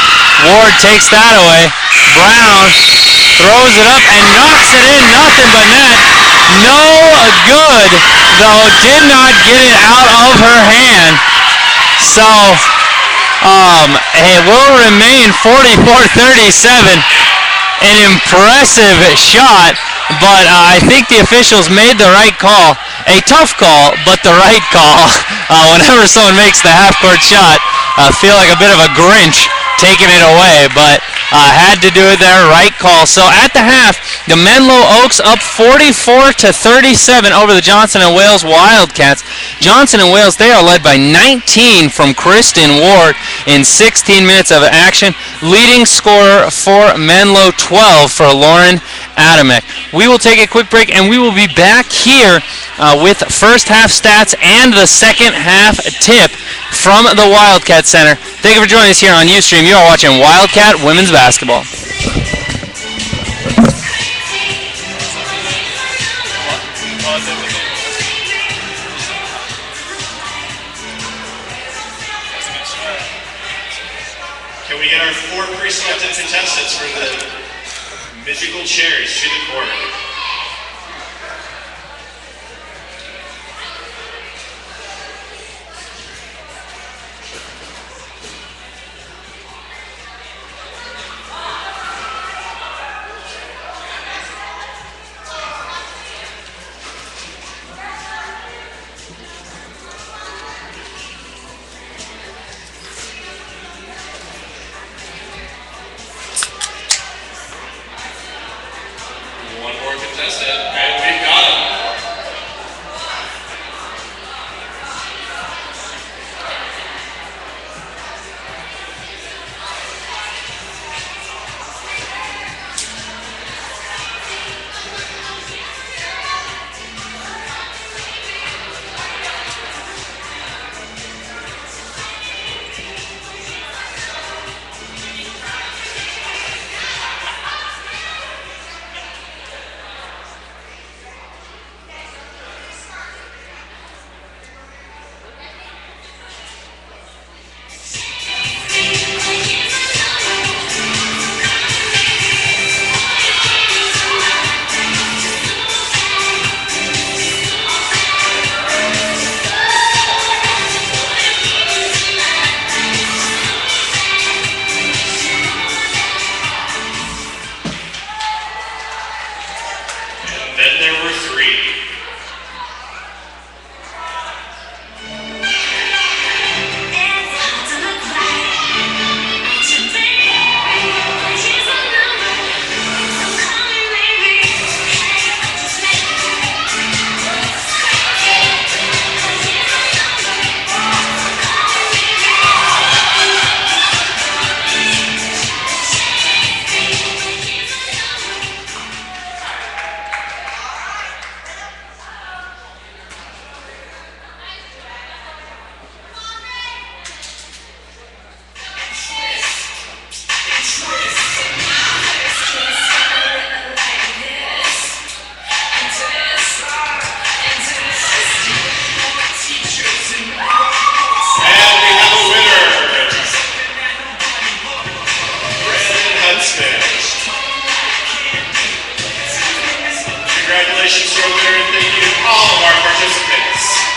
S3: Ward takes that away. Brown throws it up and knocks it in. Nothing but net. No good, though. Did not get it out of her hand. So, it will remain 44-37. An impressive shot, but I think the officials made the right call. A tough call, but the right call. Whenever someone makes the half-court shot, I feel like a bit of a Grinch taking it away, but had to do it there, right call. So at the half, the Menlo Oaks up 44-37 over the Johnson and Wales Wildcats. Johnson and Wales, they are led by 19 from Kristen Ward in 16 minutes of action. Leading scorer for Menlo, 12 for Lauren Adamek. We will take a quick break, and we will be back here with first half stats and the second half tip from the Wildcat Center. Thank you for joining us here on Ustream. You are watching Wildcat Women's Basketball.
S1: Can we get our 4 pre-selected contestants for the musical chairs to the court? Congratulations to our winner, and thank you to all of our participants.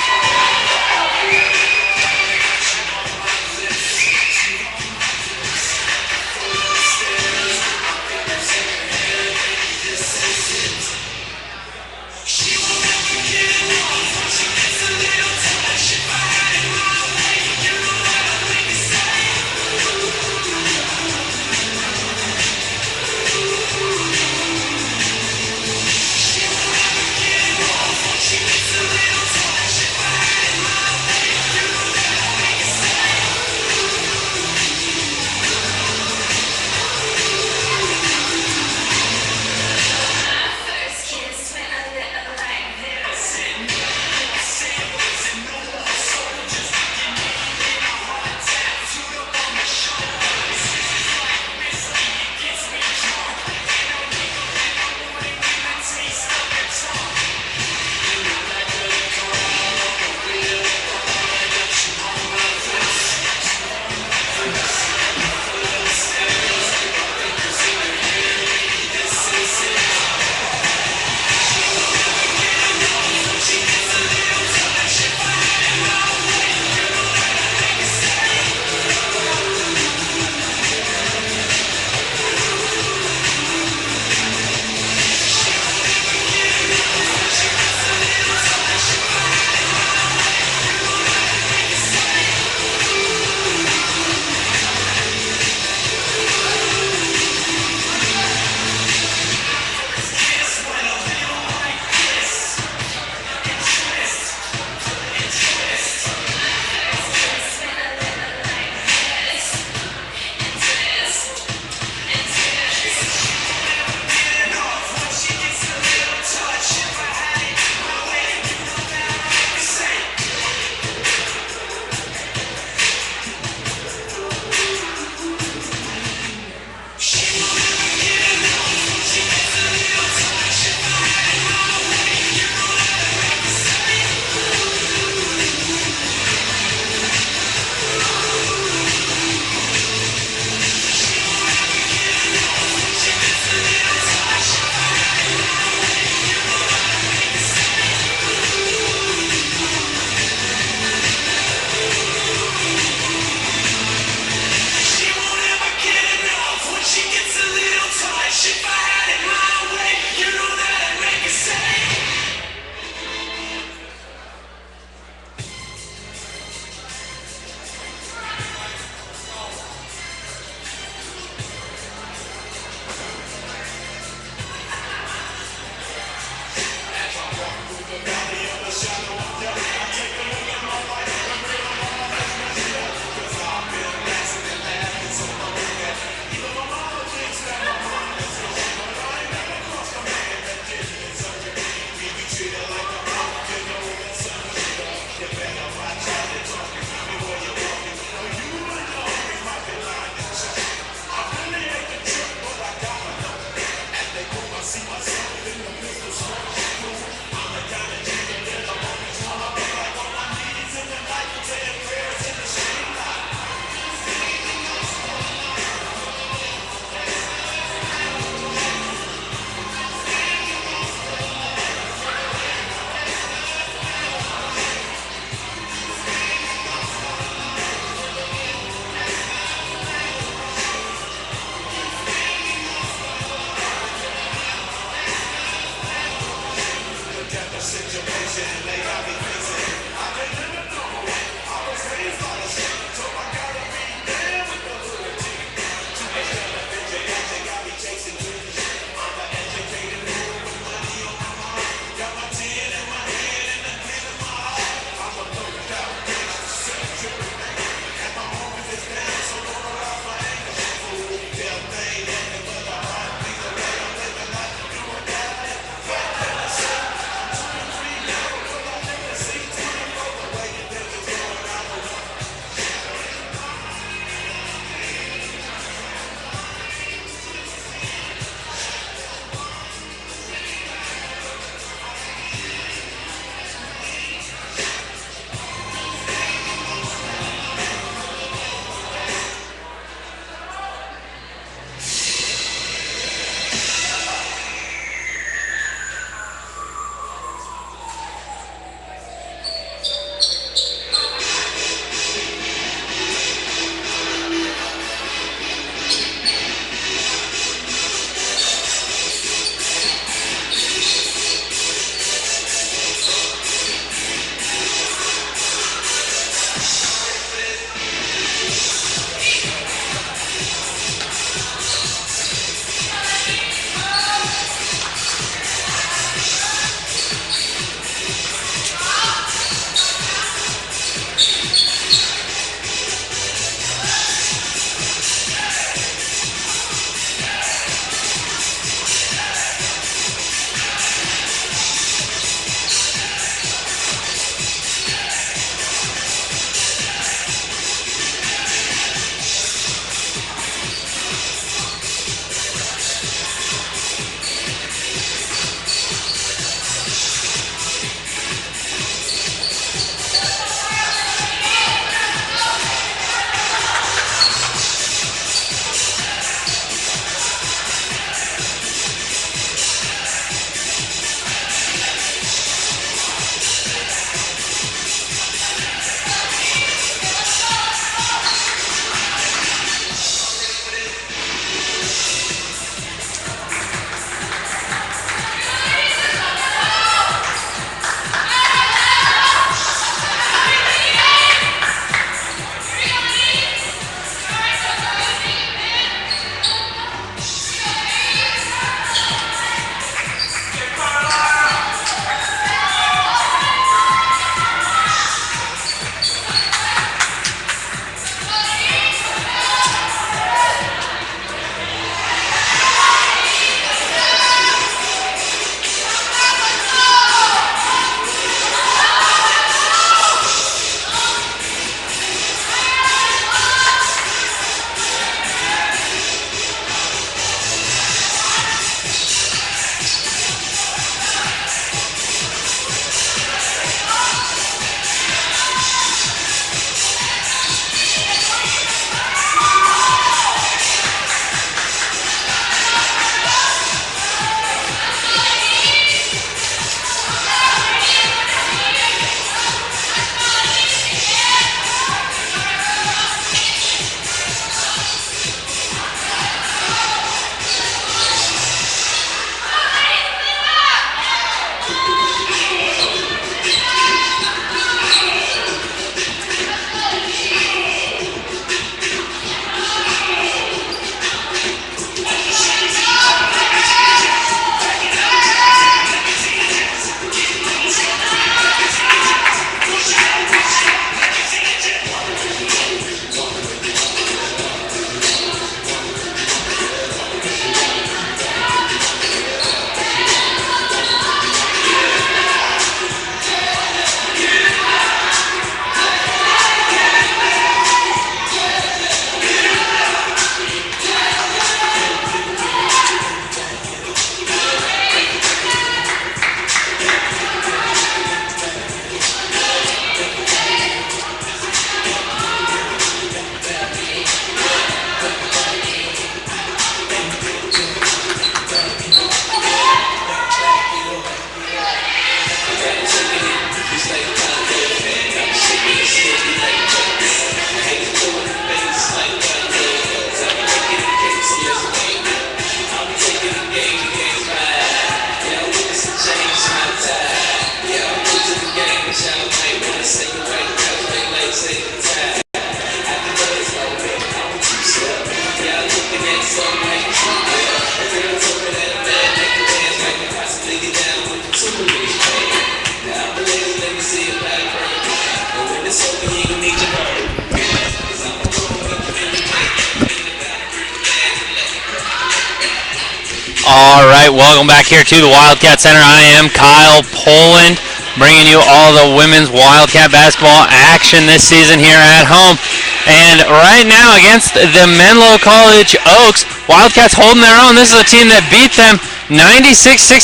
S3: All right, welcome back here to the Wildcat Center. I am Kyle Poland, bringing you all the women's Wildcat basketball action this season here at home. And right now against the Menlo College Oaks, Wildcats holding their own. This is a team that beat them 96-67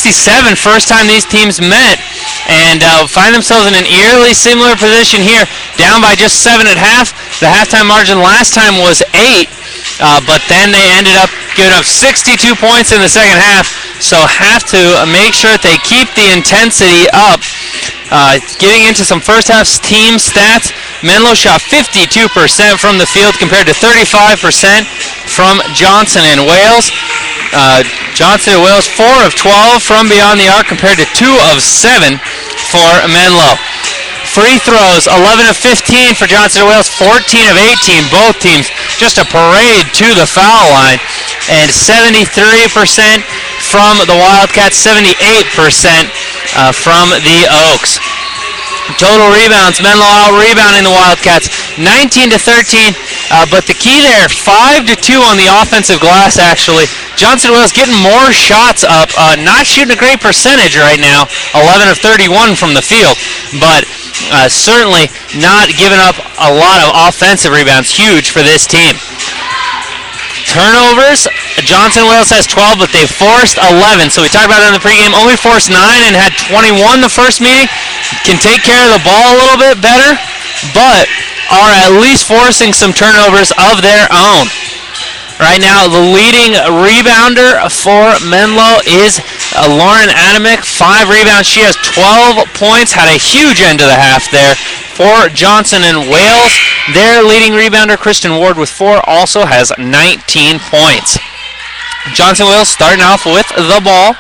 S3: first time these teams met, and find themselves in an eerily similar position here, down by just 7 at half. The halftime margin last time was 8. But then they ended up giving up 62 points in the second half, so have to make sure that they keep the intensity up. Getting into some first half team stats, Menlo shot 52% from the field compared to 35% from Johnson and Wales. Johnson and Wales 4 of 12 from beyond the arc compared to 2 of 7 for Menlo. Free throws, 11 of 15 for Johnson and Wales, 14 of 18. Both teams just a parade to the foul line. And 73% from the Wildcats, 78% from the Oaks. Total rebounds, Menlo out-rebounding the Wildcats, 19-13. But the key there, 5-2 on the offensive glass, actually. Johnson Wales getting more shots up, not shooting a great percentage right now, 11 of 31 from the field, but certainly not giving up a lot of offensive rebounds. Huge for this team. Turnovers, Johnson Wales has 12, but they forced 11. So we talked about it in the pregame, only forced 9 and had 21 the first meeting. Can take care of the ball a little bit better, but are at least forcing some turnovers of their own. Right now, the leading rebounder for Menlo is Lauren Adamick, 5 rebounds. She has 12 points, had a huge end of the half there for Johnson and Wales. Their leading rebounder, Kristen Ward, with 4, also has 19 points. Johnson Wales starting off with the ball.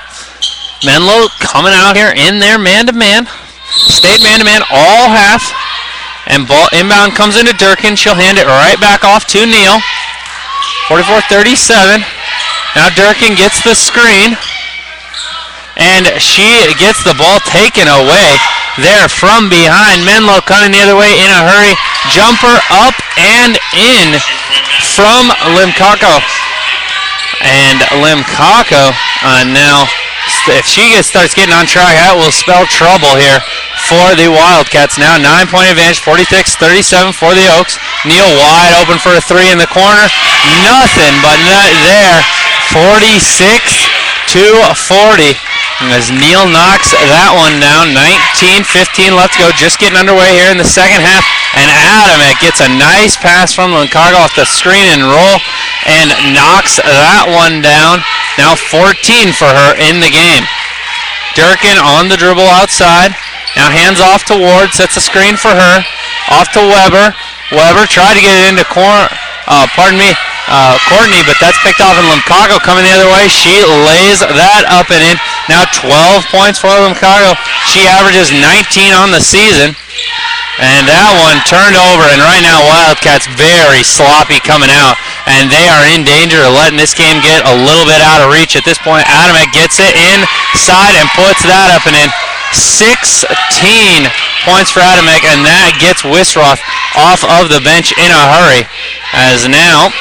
S3: Menlo coming out here in their man-to-man. Stayed man-to-man all half. And ball inbound comes into Durkin. She'll hand it right back off to Neal. 44-37. Now Durkin gets the screen. And she gets the ball taken away there from behind. Menlo coming the other way in a hurry. Jumper up and in from Limkako. And Limkako now, if she starts getting on track, that will spell trouble here for the Wildcats. Now 9-point advantage, 46-37 for the Oaks. Neal wide open for a 3 in the corner. Nothing but net there. 46-40. As Neal knocks that one down. 19-15 left to go. Just getting underway here in the second half. And Adamick gets a nice pass from Limkako off the screen and roll and knocks that one down. Now 14 for her in the game. Durkin on the dribble outside. Now hands off to Ward. Sets a screen for her. Off to Weber. Weber tried to get it into Courtney, but that's picked off, and Limkako coming the other way. She lays that up and in. Now 12 points for Limkako. She averages 19 on the season. And that one turned over, and right now Wildcats very sloppy coming out, and they are in danger of letting this game get a little bit out of reach at this point. Adamick gets it inside and puts that up and in. 16 points for Adamick, and that gets Wisroth off of the bench in a hurry. As now,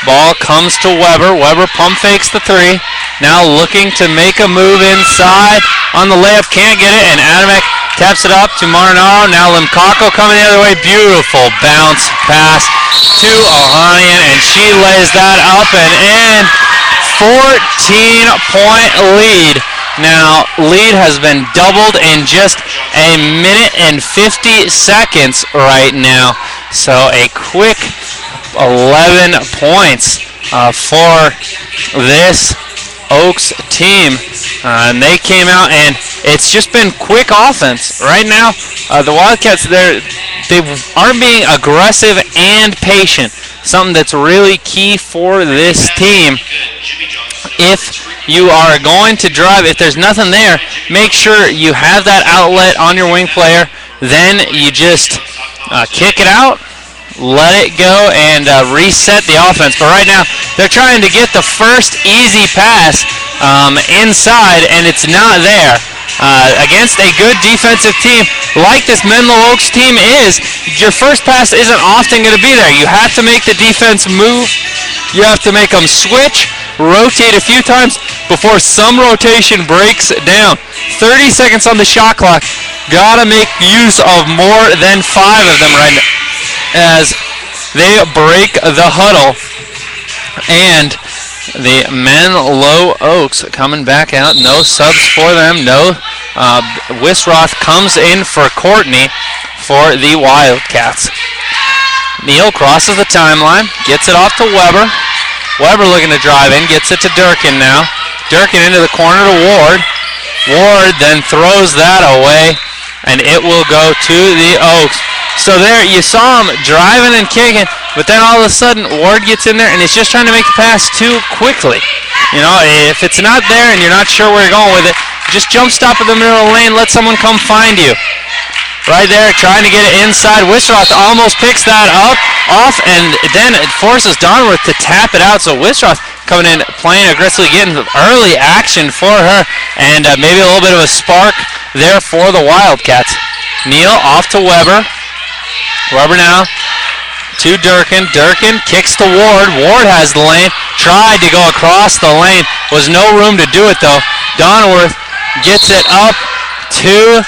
S3: ball comes to Weber. Weber pump fakes the 3. Now looking to make a move inside on the layup. Can't get it, and Adamick taps it up to Marinaro. Now Limkako coming the other way. Beautiful bounce pass to Ohanian, and she lays that up and in. 14-point lead. Now, lead has been doubled in just a minute and 50 seconds right now. So a quick 11 points for this Oaks team. And they came out, and it's just been quick offense. Right now, the Wildcats, they aren't being aggressive and patient. Something that's really key for this team. If you are going to drive, if there's nothing there, make sure you have that outlet on your wing player. Then you just kick it out, let it go, and reset the offense. But right now, they're trying to get the first easy pass inside, and it's not there. Against a good defensive team like this Menlo Oaks team is, your first pass isn't often going to be there. You have to make the defense move. You have to make them switch. rotate a few times before some rotation breaks down. 30 seconds on the shot clock. Gotta make use of more than 5 of them right now as they break the huddle. And the Menlo Oaks coming back out. No subs for them. No. Wisroth comes in for Courtney for the Wildcats. Neal crosses the timeline. Gets it off to Weber. Weber looking to drive in. Gets it to Durkin now. Durkin into the corner to Ward. Ward then throws that away. And it will go to the Oaks. So there, you saw him driving and kicking, but then all of a sudden, Ward gets in there, and he's just trying to make the pass too quickly. You know, if it's not there and you're not sure where you're going with it, just jump stop in the middle of the lane, let someone come find you. Right there, trying to get it inside. Wisroth almost picks that up, off, and then it forces Donworth to tap it out. So Wisroth coming in, playing aggressively, getting early action for her, and maybe a little bit of a spark there for the Wildcats. Neal off to Weber. Weber now to Durkin. Durkin kicks to Ward. Ward has the lane. Tried to go across the lane. Was no room to do it though. Donworth gets it up to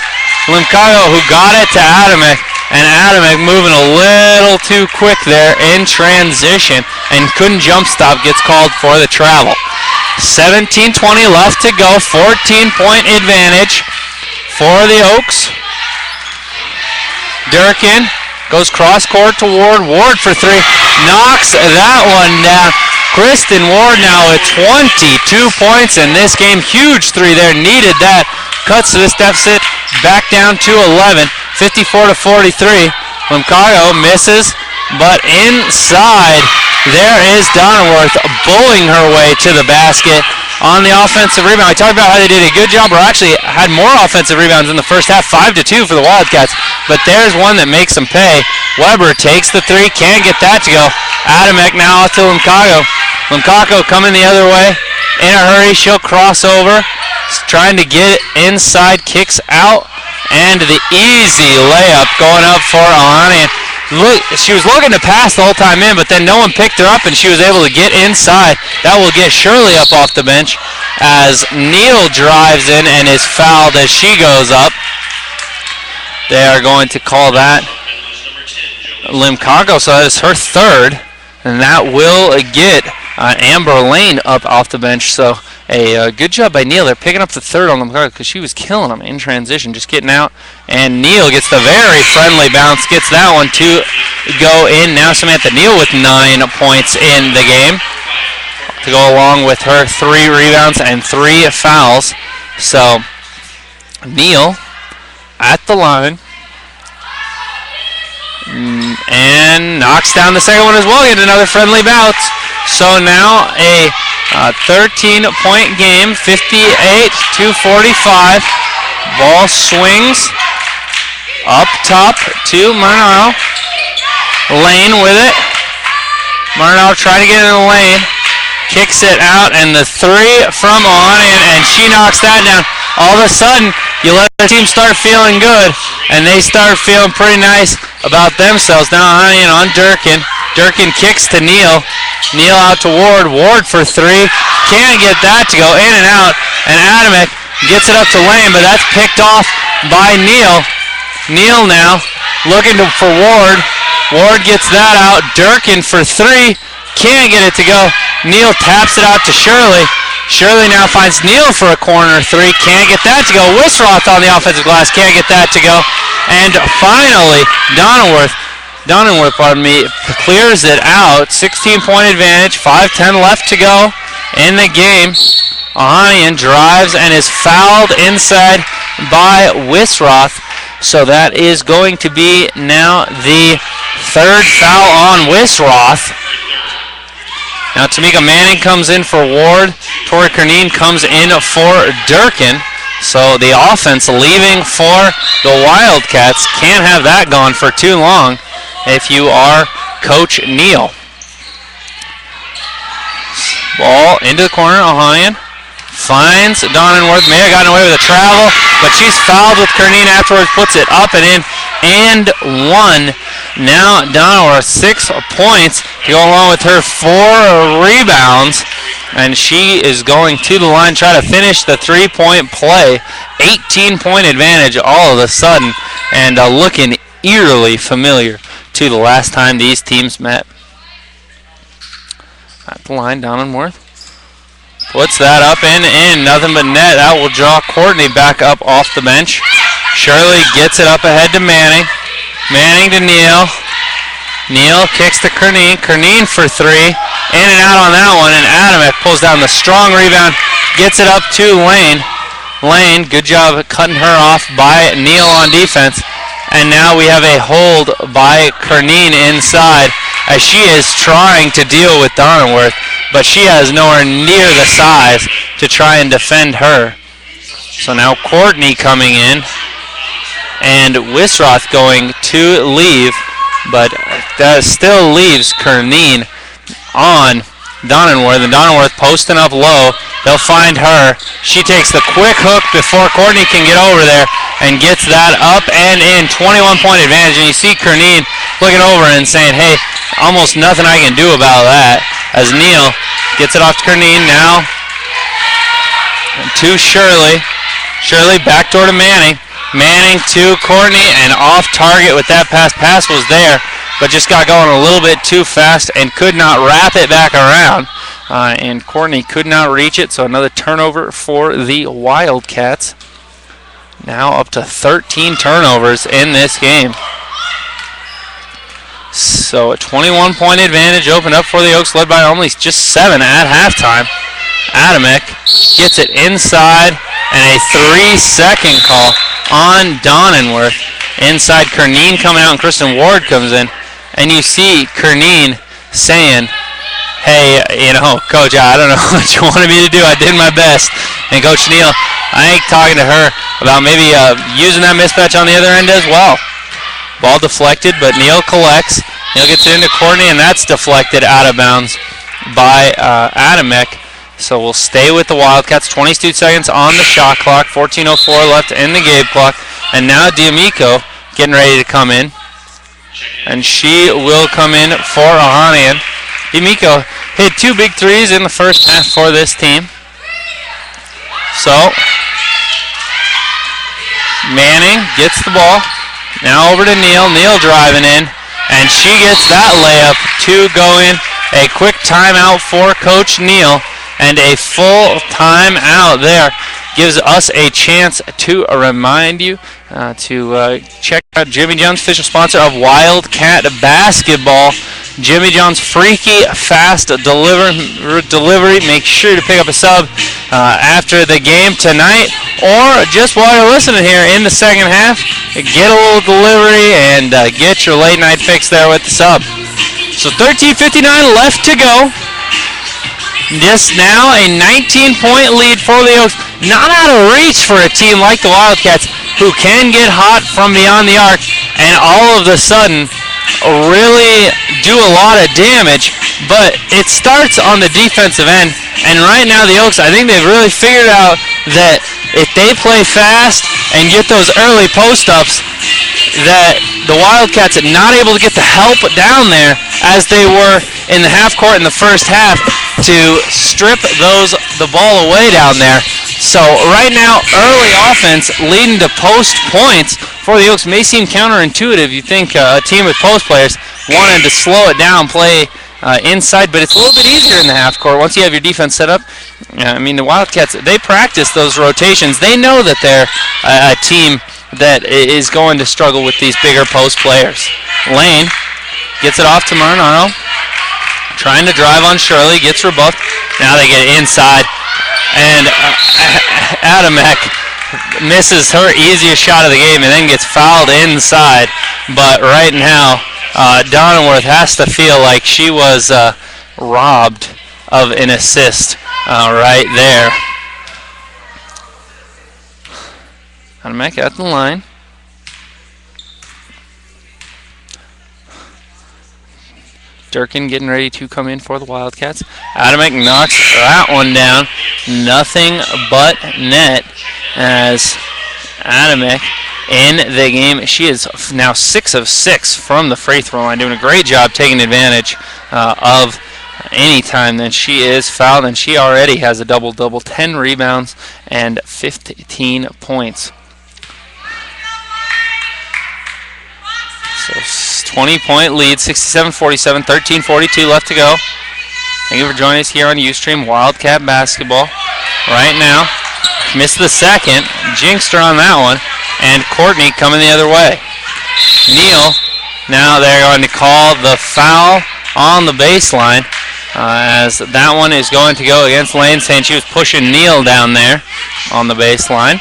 S3: Limcago, who got it to Adamek. And Adamek moving a little too quick there in transition and couldn't jump stop. Gets called for the travel. 17:20 left to go. 14-point advantage for the Oaks. Durkin goes cross court to Ward. Ward for 3. Knocks that one down. Kristen Ward now at 22 points in this game. Huge 3 there. Needed that. Cuts this deficit back down to 11. 54-43. Limcago misses, but inside there is Donworth bullying her way to the basket on the offensive rebound. I talked about how they did a good job, or actually had more offensive rebounds in the first half, 5-2 for the Wildcats. But there's one that makes them pay. Weber takes the 3, can't get that to go. Adamek now off to Limcago. Limcago coming the other way. In a hurry, she'll cross over. Trying to get inside, kicks out. And the easy layup going up for Alani. Look, she was looking to pass the whole time in, but then no one picked her up, and she was able to get inside. That will get Shirley up off the bench as Neal drives in and is fouled as she goes up. They are going to call that Limcago, so that is her 3rd, and that will get Amber Lane up off the bench. So a good job by Neal. They're picking up the 3rd on Limcago because she was killing them in transition, just getting out. And Neal gets the very friendly bounce, gets that one to go in. Now Samantha Neal with 9 points in the game to go along with her 3 rebounds and 3 fouls. So Neal at the line and knocks down the second one as well. Get another friendly bounce. So now a 13-point game, 58-45. Ball swings up top to Murnau. Lane with it. Murnau trying to get in the lane. Kicks it out, and the 3 from Alani, and she knocks that down. All of a sudden, you let the team start feeling good, and they start feeling pretty nice about themselves. Now Alani on Durkin. Durkin kicks to Neal. Neal out to Ward. Ward for 3. Can't get that to go in and out. And Adamek gets it up to Lane, but that's picked off by Neal. Neal now looking for Ward. Ward gets that out. Durkin for 3. Can't get it to go. Neal taps it out to Shirley. Shirley now finds Neal for a corner 3. Can't get that to go. Wisroth on the offensive glass. Can't get that to go. And finally, Donworth, clears it out. 16-point advantage. 5:10 left to go in the game. Ahanian drives and is fouled inside by Wisroth. So that is going to be now the 3rd foul on Wisroth. Now Tamika Manning comes in for Ward. Tori Kernine comes in for Durkin. So the offense leaving for the Wildcats. Can't have that gone for too long if you are Coach Neal. Ball into the corner. Ahanian finds Donworth. May have gotten away with a travel, but she's fouled with Kernine afterwards. Puts it up and in. And 1. Now Donworth 6 points to go along with her 4 rebounds. And she is going to the line, try to finish the three-point play. 18-point advantage all of a sudden, and looking eerily familiar to the last time these teams met. At the line, Donenworth puts that up and in, nothing but net. That will draw Courtney back up off the bench. Shirley gets it up ahead to Manning. Manning to Neal. Neal kicks to Kernine. Kernine for three. In and out on that one, and Adamek pulls down the strong rebound, gets it up to Lane. Lane, good job cutting her off by Neal on defense. And now we have a hold by Kernine inside as she is trying to deal with Donenworth, but she has nowhere near the size to try and defend her. So now Courtney coming in, and Wisroth going to leave, but that still leaves Kernine on Donenworth, and Donenworth posting up low. They'll find her. She takes the quick hook before Courtney can get over there and gets that up and in. 21-point advantage, and you see Kernine looking over and saying, hey, almost nothing I can do about that, as Neal gets it off to Kernine now to Shirley. Shirley backdoor to Manning. Manning to Courtney, and off target with that pass. Pass was there, but just got going a little bit too fast and could not wrap it back around. And Courtney could not reach it, so another turnover for the Wildcats. Now up to 13 turnovers in this game. So a 21-point advantage opened up for the Oaks, led by only just 7 at halftime. Adamek gets it inside, and a 3-second call on Donenworth. Inside, Kernine coming out, and Kristen Ward comes in. And you see Kernine saying, hey, Coach, I don't know what you wanted me to do. I did my best. And Coach Neal, I ain't talking to her about maybe using that mismatch on the other end as well. Ball deflected, but Neal collects. Neal gets it into Courtney, and that's deflected out of bounds by Adamek. So we'll stay with the Wildcats. 22 seconds on the shot clock. 14:04 left in the game clock. And now D'Amico getting ready to come in. And she will come in for Ohanian. D'Amico hit 2 big threes in the first half for this team. So Manning gets the ball. Now over to Neal. Neal driving in. And she gets that layup to go in. A quick timeout for Coach Neal. And a full timeout there gives us a chance to remind you to check out Jimmy John's, official sponsor of Wildcat Basketball. Jimmy John's freaky fast delivery. Make sure to pick up a sub after the game tonight, or just while you're listening here in the second half. Get a little delivery and get your late night fix there with the sub. So 13:59 left to go. Just now a 19-point lead for the Oaks. Not out of reach for a team like the Wildcats, who can get hot from beyond the arc and all of a sudden really do a lot of damage. But it starts on the defensive end, and right now the Oaks, I think they've really figured out that if they play fast and get those early post-ups, that the Wildcats are not able to get the help down there as they were in the half court in the first half to strip the ball away down there. So right now, early offense leading to post points for the Oaks may seem counterintuitive. You think a team with post players wanted to slow it down, play inside, but it's a little bit easier in the half court once you have your defense set up. The Wildcats, they practice those rotations. They know that they're a team that is going to struggle with these bigger post players. Lane gets it off to Marinaro. Trying to drive on Shirley, gets rebuffed. Now they get inside, and Adamek misses her easiest shot of the game and then gets fouled inside. But right now, Donenworth has to feel like she was robbed of an assist right there. Adamek at the line. Durkin getting ready to come in for the Wildcats. Adamek knocks that one down. Nothing but net as Adamek in the game. She is now 6 of 6 from the free throw line, doing a great job taking advantage of anytime that she is fouled, and she already has a double-double, 10 rebounds and 15 points. So 20-point lead, 67-47, 13:42 left to go. Thank you for joining us here on Ustream Wildcat Basketball. Right now, missed the second, jinxed her on that one, and Courtney coming the other way. Neal, now they're going to call the foul on the baseline, as that one is going to go against Lane, saying she was pushing Neal down there on the baseline.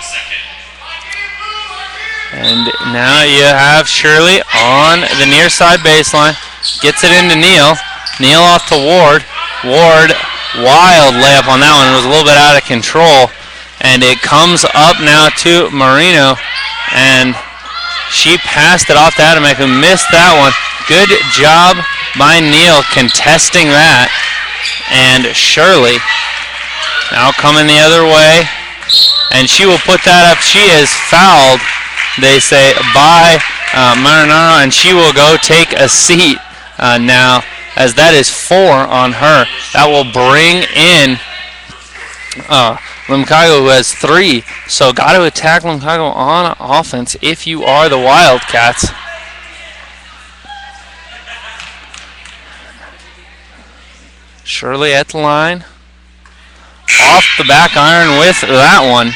S3: And now you have Shirley on the near side baseline. Gets it into Neal. Neal off to Ward. Ward, wild layup on that one. It was a little bit out of control. And it comes up now to Marino. And she passed it off to Adamek, who missed that one. Good job by Neal contesting that. And Shirley now coming the other way. And she will put that up. She is fouled, they say, by Marinaro, and she will go take a seat now, as that is 4 on her. That will bring in Limcago, who has 3. So got to attack Limcago on offense if you are the Wildcats. Shirley at the line. Off the back iron with that one.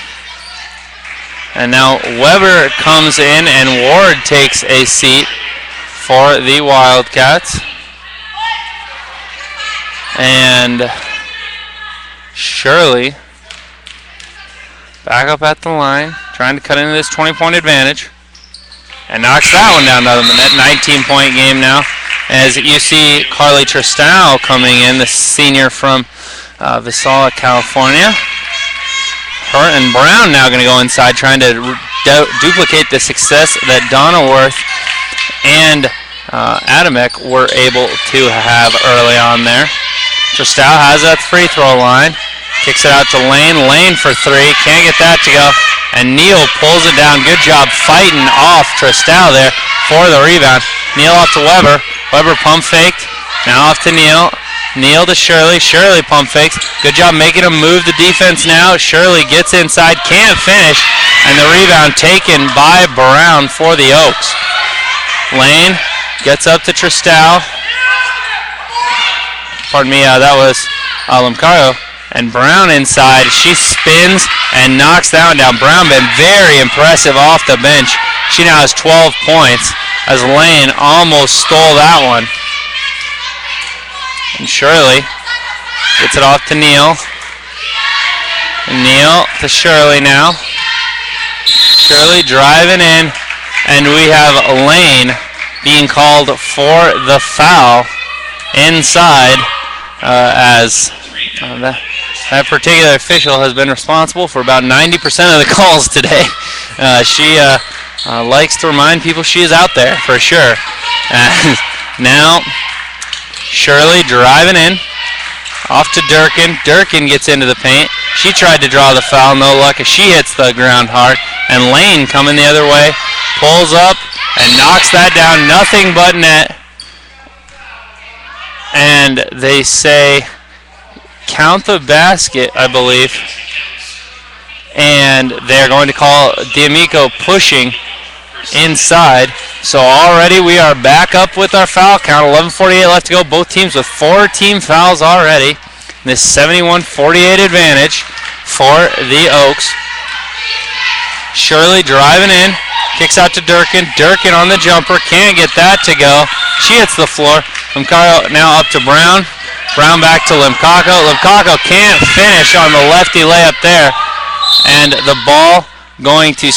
S3: And now Weber comes in and Ward takes a seat for the Wildcats. And Shirley back up at the line, trying to cut into this 20-point advantage. And knocks that one down to the net. 19-point game now, as you see Carly Tristão coming in, the senior from Visala, California. Her and Brown now going to go inside, trying to duplicate the success that Donna Worth and Adamek were able to have early on there. Tristão has that free throw line. Kicks it out to Lane. Lane for 3. Can't get that to go. And Neal pulls it down. Good job fighting off Tristão there for the rebound. Neal off to Weber. Weber pump faked. Now off to Neal. Neal to Shirley. Shirley pump fakes. Good job making him move the defense now. Shirley gets inside. Can't finish. And the rebound taken by Brown for the Oaks. Lane gets up to Tristão. Pardon me, that was Limcago. And Brown inside. She spins and knocks that one down. Brown been very impressive off the bench. She now has 12 points, as Lane almost stole that one. And Shirley gets it off to Neal. And Neal to Shirley now. Shirley driving in. And we have Lane being called for the foul inside, as that particular official has been responsible for about 90% of the calls today. She likes to remind people she is out there for sure. Now Shirley driving in. Off to Durkin. Durkin gets into the paint. She tried to draw the foul. No luck as she hits the ground hard. And Lane coming the other way. Pulls up and knocks that down. Nothing but net. And they say count the basket, I believe. And they're going to call D'Amico pushing inside. So already we are back up with our foul count. 11:48 left to go. Both teams with 4 team fouls already. This 71-48 advantage for the Oaks. Shirley driving in. Kicks out to Durkin. Durkin on the jumper. Can't get that to go. She hits the floor. Limcago now up to Brown. Brown back to Limcago. Limcago can't finish on the lefty layup there. And the ball going to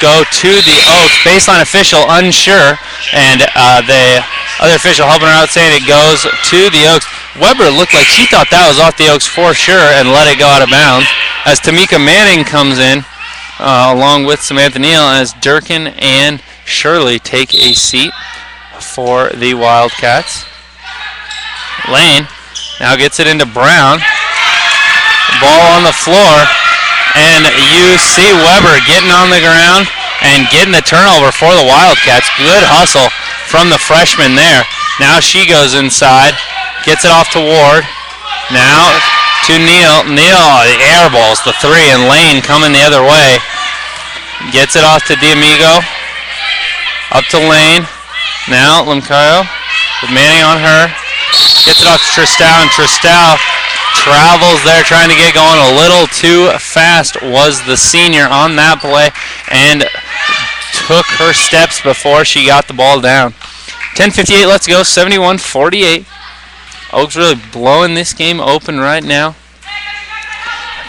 S3: go to the Oaks. Baseline official unsure. And the other official helping her out saying it goes to the Oaks. Weber looked like she thought that was off the Oaks for sure and let it go out of bounds. As Tamika Manning comes in along with Samantha Neal, as Durkin and Shirley take a seat for the Wildcats. Lane now gets it into Brown. Ball on the floor. And you see Weber getting on the ground and getting the turnover for the Wildcats. Good hustle from the freshman there. Now she goes inside. Gets it off to Ward. Now to Neal. Neal, the air balls, the three, and Lane coming the other way. Gets it off to D'Amico. Up to Lane. Now Limcayo with Manning on her. Gets it off to Tristal, and Tristal travels there trying to get going a little too fast, was the senior on that play, and took her steps before she got the ball down. 10:58 left to go, 71-48. Oaks really blowing this game open right now.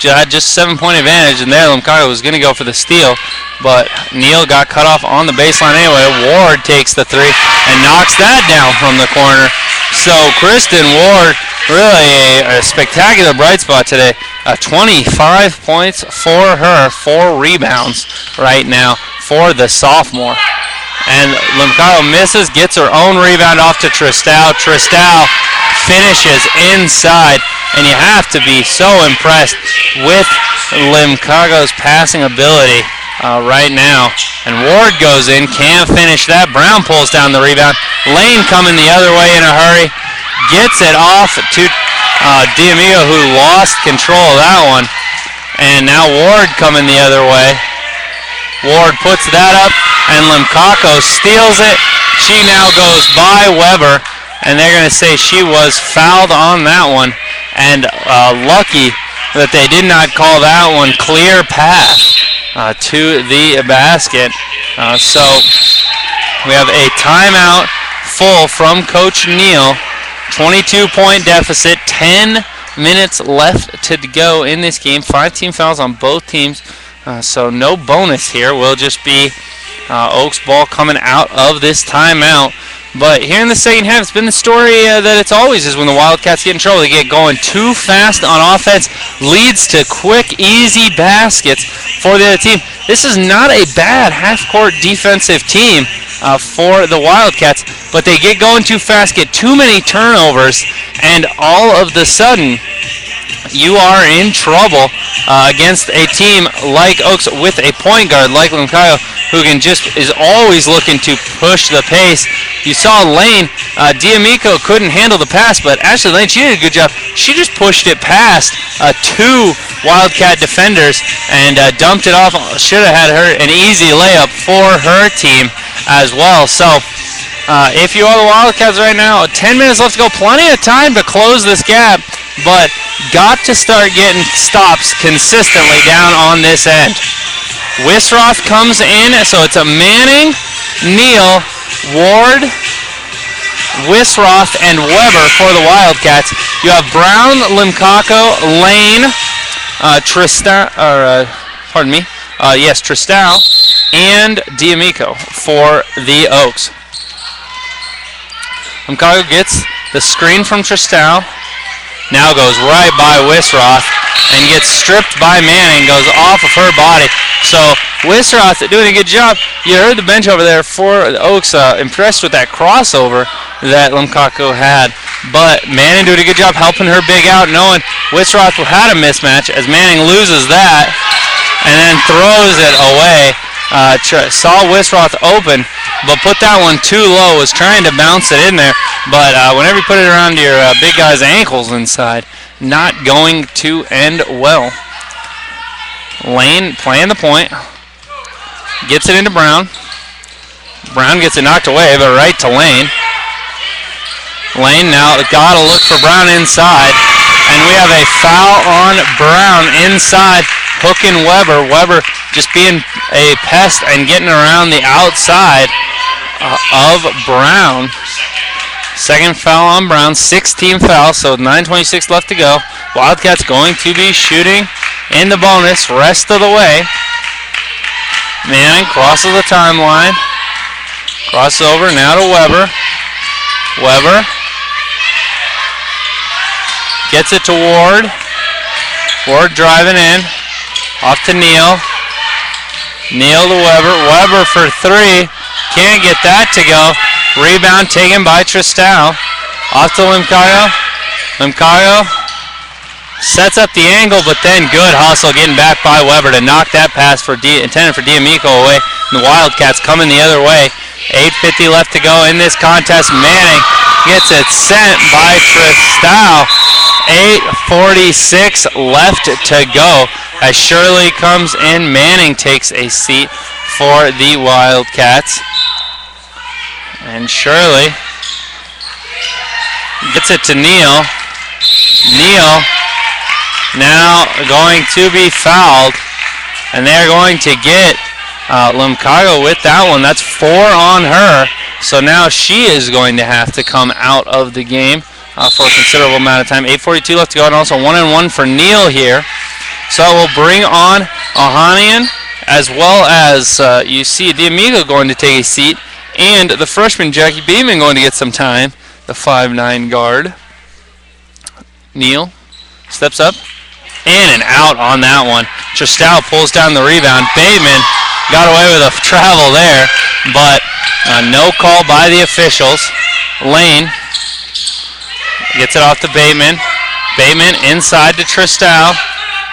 S3: Had just 7-point advantage, and there Limcayo was going to go for the steal, but Neal got cut off on the baseline anyway. Ward takes the three and knocks that down from the corner. So Kristen Ward, really a spectacular bright spot today. 25 points for her, 4 rebounds right now for the sophomore. And Limcayo misses, gets her own rebound off to Tristal. Tristal finishes inside, and you have to be so impressed with Limcayo's passing ability right now. And Ward goes in, can't finish that. Brown pulls down the rebound. Lane coming the other way in a hurry. Gets it off to D'Amico, who lost control of that one. And now Ward coming the other way. Ward puts that up, and Limcayo steals it. She now goes by Weber, and they're going to say she was fouled on that one. And lucky that they did not call that one clear pass to the basket. So we have a timeout full from Coach Neal. 22-point deficit, 10 minutes left to go in this game. 5 team fouls on both teams, so no bonus here. Will just be Oaks ball coming out of this timeout. But here in the second half, it's been the story that it's always is when the Wildcats get in trouble. They get going too fast on offense, leads to quick, easy baskets for the other team. This is not a bad half-court defensive team for the Wildcats, but they get going too fast, get too many turnovers, and all of the sudden, you are in trouble against a team like Oaks with a point guard like Limcayo, who is always looking to push the pace. You saw Lane, D'Amico couldn't handle the pass, but Ashley Lane, she did a good job. She just pushed it past 2 Wildcat defenders and dumped it off. Should have had her an easy layup for her team as well. So if you are the Wildcats right now, 10 minutes left to go, plenty of time to close this gap, but got to start getting stops consistently down on this end. Wisroth comes in, so it's a Manning, Neal, Ward, Wisroth, and Weber for the Wildcats. You have Brown, Limcayo, Lane, Tristal, and D'Amico for the Oaks. Limcayo gets the screen from Tristal. Now goes right by Wisroth and gets stripped by Manning, goes off of her body. So Wisroth doing a good job. You heard the bench over there for the Oaks impressed with that crossover that Limcayo had. But Manning doing a good job helping her big out, knowing Wisroth had a mismatch as Manning loses that and then throws it away. Saw Wisroth open, but put that one too low, was trying to bounce it in there, but whenever you put it around your big guy's ankles inside, not going to end well. Lane playing the point, gets it into Brown. Brown gets it knocked away, but right to Lane. Lane now got to look for Brown inside, and we have a foul on Brown inside, hooking Weber. Weber just being a pest and getting around the outside of Brown. Second foul on Brown, 6-team foul, so 9:26 left to go. Wildcats going to be shooting in the bonus rest of the way. Manning crosses the timeline. Crosses over now to Weber. Weber gets it to Ward. Ward driving in. Off to Neal. Neal to Weber. Weber for 3. Can't get that to go. Rebound taken by Tristal. Off to Limcayo. Limcayo sets up the angle, but then good hustle getting back by Weber to knock that pass intended for D'Amico away. And the Wildcats coming the other way. 8:50 left to go in this contest. Manning gets it sent by Tristau. 8:46 left to go as Shirley comes in. Manning takes a seat for the Wildcats. And Shirley gets it to Neal. Neal now going to be fouled. And they're going to get Limcago with that one. That's 4 on her. So now she is going to have to come out of the game for a considerable amount of time. 8:42 left to go, and also 1-1 for Neal here. So we'll bring on Ohanian, as well as you see D'Amigo going to take a seat, and the freshman Jackie Beeman going to get some time, the 5'9" guard. Neal steps up, in and out on that one. Tristau pulls down the rebound. Bateman got away with a travel there, but no call by the officials. Lane gets it off to Bateman. Bateman inside to Tristau.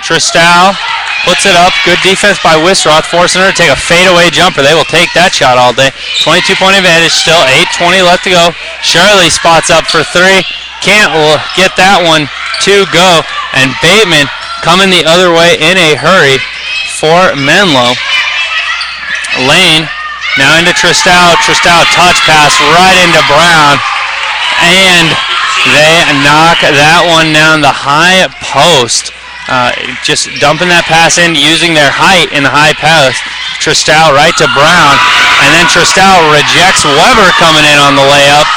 S3: Tristau puts it up. Good defense by Wisroth, forcing her to take a fadeaway jumper. They will take that shot all day. 22-point advantage still. 8:20 left to go. Shirley spots up for 3. Can't get that one to go. And Bateman coming the other way in a hurry for Menlo. Lane now into Tristau. Tristau touch pass right into Brown. And they knock that one down the high post. Just dumping that pass in, using their height in the high post. Tristau right to Brown. And then Tristau rejects Weber coming in on the layup.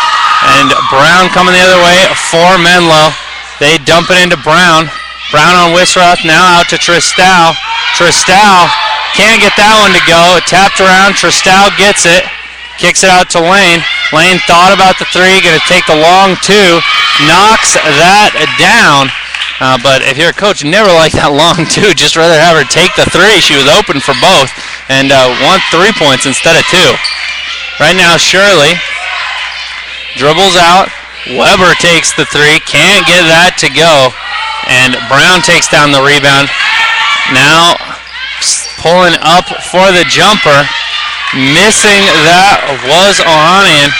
S3: And Brown coming the other way for Menlo. They dump it into Brown. Brown on Wisroth, now out to Tristau. Tristau can't get that one to go. Tapped around, Tristau gets it. Kicks it out to Lane. Lane thought about the 3, going to take the long 2. Knocks that down. But if you're a coach, you never like that long 2. Just rather have her take the 3. She was open for both. And want 3 points instead of 2. Right now, Shirley dribbles out. Weber takes the 3. Can't get that to go. And Brown takes down the rebound. Now pulling up for the jumper. Missing that was Ohanian.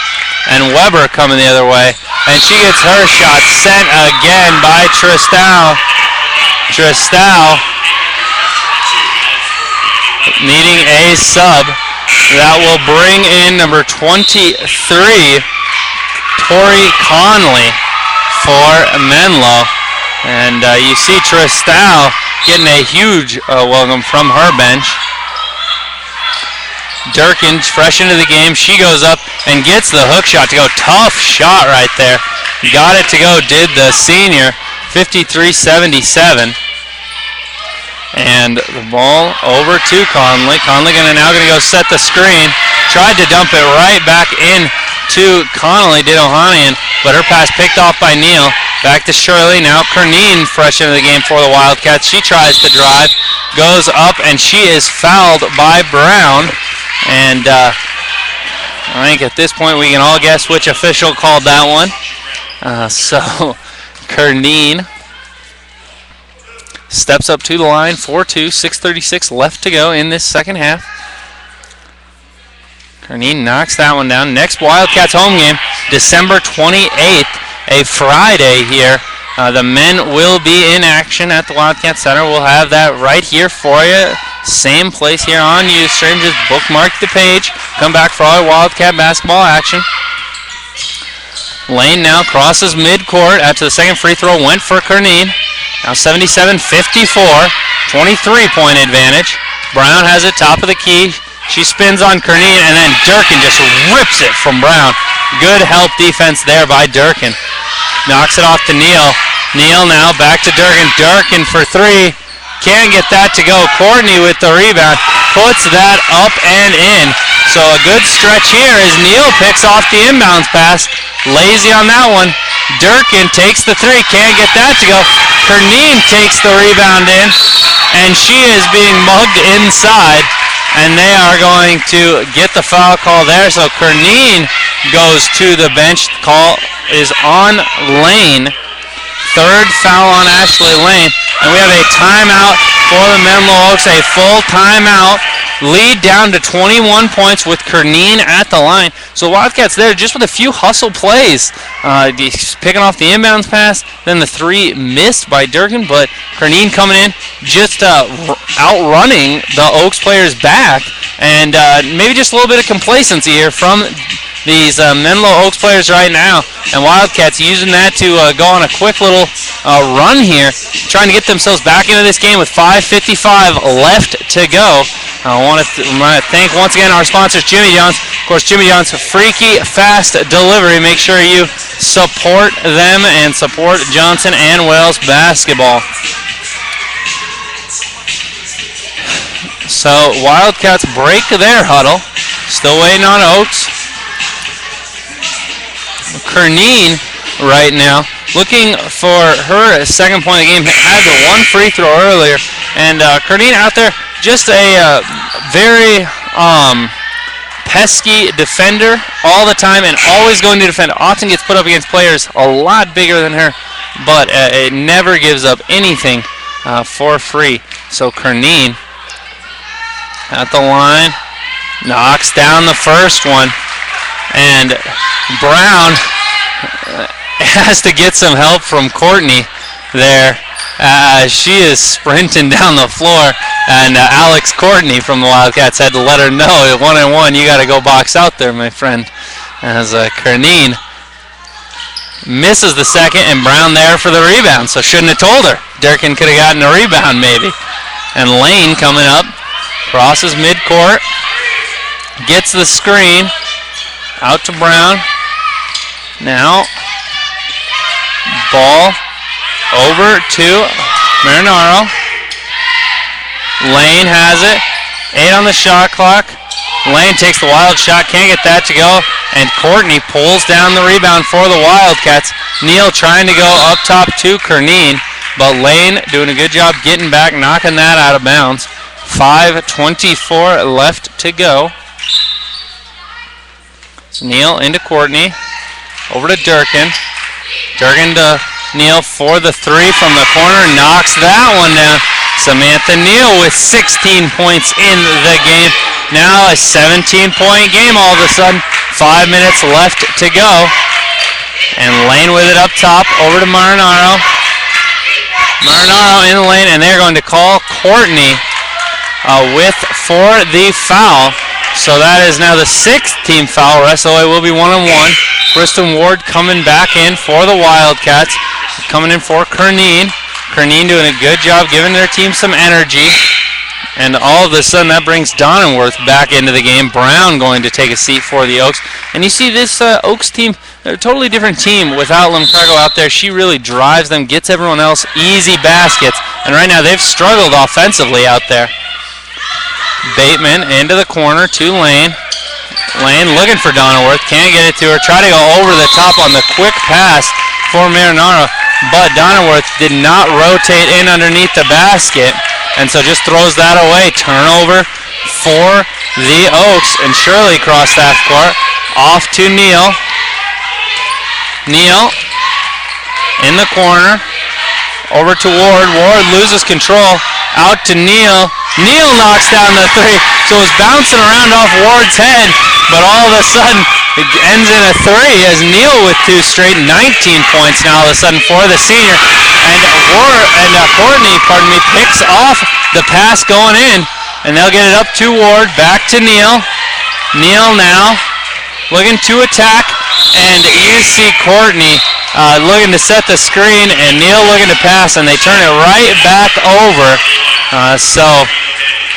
S3: And Weber coming the other way. And she gets her shot sent again by Tristau. Tristau needing a sub. That will bring in number 23, Tori Conley for Menlo. And you see Tristau getting a huge welcome from her bench. Durkin fresh into the game. She goes up and gets the hook shot to go. Tough shot right there. Got it to go, did the senior. 53-77. And the ball over to Conley. Conley now going to go set the screen. Tried to dump it right back in to Connolly, did Ohanian, but her pass picked off by Neal. Back to Shirley. Now Kernine fresh into the game for the Wildcats. She tries to drive. Goes up, and she is fouled by Brown. And I think at this point we can all guess which official called that one. So Kernine steps up to the line, 4-2, 6:36 left to go in this second half. Kernine knocks that one down. Next Wildcats home game, December 28th, a Friday here. The men will be in action at the Wildcat Center. We'll have that right here for you. Same place here on Ustream. Just bookmark the page. Come back for all Wildcat basketball action. Lane now crosses midcourt after the second free throw went for Kernine. Now 77-54, 23-point advantage. Brown has it top of the key. She spins on Kernine, and then Durkin just rips it from Brown. Good help defense there by Durkin. Knocks it off to Neal. Neal now back to Durkin. Durkin for 3. Can't get that to go. Courtney with the rebound. Puts that up and in. So a good stretch here as Neal picks off the inbounds pass. Lazy on that one. Durkin takes the 3. Can't get that to go. Kernine takes the rebound in. And she is being mugged inside. And they are going to get the foul call there. So Kernine goes to the bench. The call is on Lane. Third foul on Ashley Lane. And we have a timeout for the Menlo Oaks. A full timeout lead down to 21 points with Kernine at the line. So Wildcats there just with a few hustle plays. Picking off the inbounds pass, then the three missed by Durkin, but Kernine coming in, just outrunning the Oaks players back, and maybe just a little bit of complacency here from these Menlo Oaks players right now, and Wildcats using that to go on a quick little run here, trying to get themselves back into this game with 5:55 left to go. I want to thank once again our sponsors, Jimmy John's. Of course, Jimmy John's freaky fast delivery. Make sure you support them and support Johnson and Wales basketball. So Wildcats break their huddle. Still waiting on Oaks. Kernine right now looking for her second point of the game. Had the one free throw earlier, and Kernine out there just a very pesky defender all the time, and always going to defend. Often gets put up against players a lot bigger than her, but it never gives up anything for free. So Kernine at the line knocks down the first one, and Brown has to get some help from Courtney there. She is sprinting down the floor, and Alex Courtney from the Wildcats had to let her know, 1-on-1, you got to go box out there, my friend. As Kernine misses the second, and Brown there for the rebound, so shouldn't have told her. Durkin could have gotten a rebound maybe. And Lane coming up, crosses midcourt, gets the screen, out to Brown. Now, ball over to Marinaro. Lane has it. 8 on the shot clock. Lane takes the wild shot, can't get that to go, and Courtney pulls down the rebound for the Wildcats. Neal trying to go up top to Kernine, but Lane doing a good job getting back, knocking that out of bounds. 5:24 left to go. So Neal into Courtney. Over to Durkin. Durkin to Neal for the three from the corner. Knocks that one down. Samantha Neal with 16 points in the game. Now a 17-point game all of a sudden. 5 minutes left to go. And Lane with it up top. Over to Marinaro. Marinaro in the lane, and they're going to call Courtney for the foul. So that is now the 6th team foul. Rest of the way will be 1-on-1. Kristen Ward coming back in for the Wildcats. Coming in for Kernine. Kernine doing a good job giving their team some energy. And all of a sudden that brings Donenworth back into the game. Brown going to take a seat for the Oaks. And you see this Oaks team, they're a totally different team without Limcargo out there. She really drives them, gets everyone else easy baskets. And right now they've struggled offensively out there. Bateman into the corner to Lane. Lane looking for Donenworth. Can't get it to her. Try to go over the top on the quick pass for Marinaro. But Donenworth did not rotate in underneath the basket. And so just throws that away. Turnover for the Oaks. And Shirley cross half court. Off to Neal. Neal in the corner. Over to Ward. Ward loses control. Out to Neal. Neal knocks down the three. So it was bouncing around off Ward's head. But all of a sudden, it ends in a three as Neal with 2 straight. 19 points now all of a sudden for the senior. And Courtney, picks off the pass going in. And they'll get it up to Ward. Back to Neal. Neal now looking to attack. And you see Courtney looking to set the screen, and Neal looking to pass, and they turn it right back over. So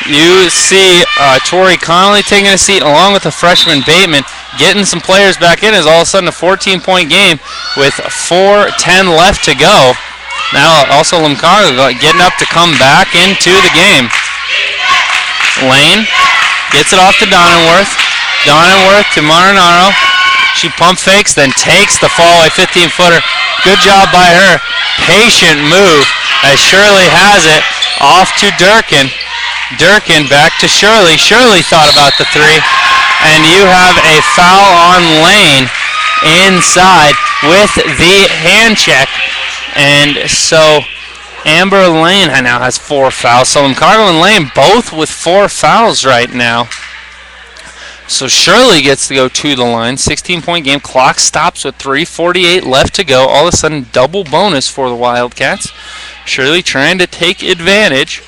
S3: you see Tori Connolly taking a seat along with the freshman Bateman, getting some players back in as all of a sudden a 14-point game with 4:10 left to go. Now also Limcargo getting up to come back into the game. Lane gets it off to Donenworth. Donenworth to Marinaro. She pump fakes, then takes the fallaway 15-footer. Good job by her. Patient move as Shirley has it. Off to Durkin. Durkin back to Shirley. Shirley thought about the three. And you have a foul on Lane inside with the hand check. And so Amber Lane now has 4 fouls. So Limcargo and Lane both with 4 fouls right now. So Shirley gets to go to the line. 16-point game. Clock stops with 3:48 left to go. All of a sudden, double bonus for the Wildcats. Shirley trying to take advantage.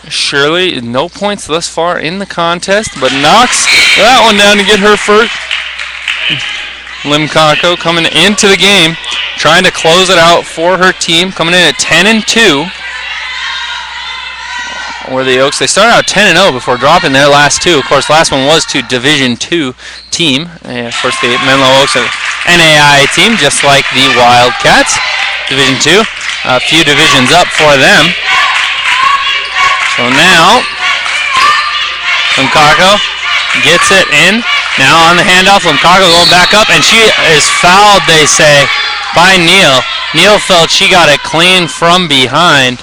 S3: Shirley, no points thus far in the contest, but knocks that one down to get her first. Limcargo coming into the game, trying to close it out for her team, coming in at 10-2. Where the Oaks, they started out 10-0 before dropping their last 2. Of course, last one was to Division II team. Of course, the Menlo Oaks are NAIA team, just like the Wildcats. Division II, a few divisions up for them. So now, Limcargo gets it in. Now on the handoff, Limcargo going back up, and she is fouled, they say, by Neal. Neal felt she got it clean from behind.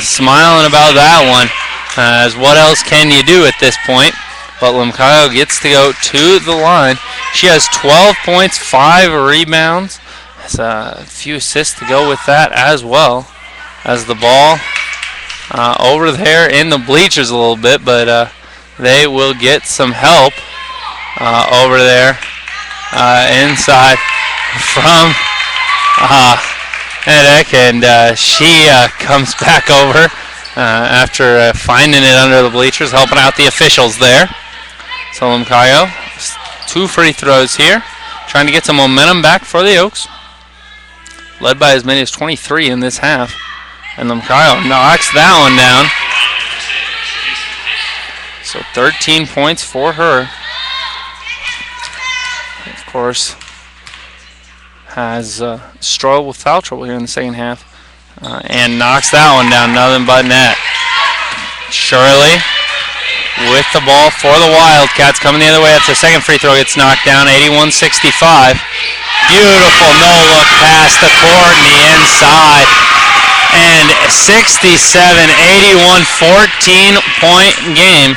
S3: Smiling about that one, as what else can you do at this point? But Limcargo gets to go to the line. She has 12 points, 5 rebounds. Has a few assists to go with that as well. As the ball over there in the bleachers a little bit, but they will get some help over there inside from Edek, and she comes back over after finding it under the bleachers, helping out the officials there. So Limcargo, 2 free throws here, trying to get some momentum back for the Oaks, led by as many as 23 in this half. And Limcargo knocks that one down. So 13 points for her. Of course, has struggled with foul trouble here in the second half. And knocks that one down, nothing but net. Shirley with the ball for the Wildcats, coming the other way after the second free throw gets knocked down, 81-65. Beautiful no-look pass to Courtney inside. And 67-81, 14-point game.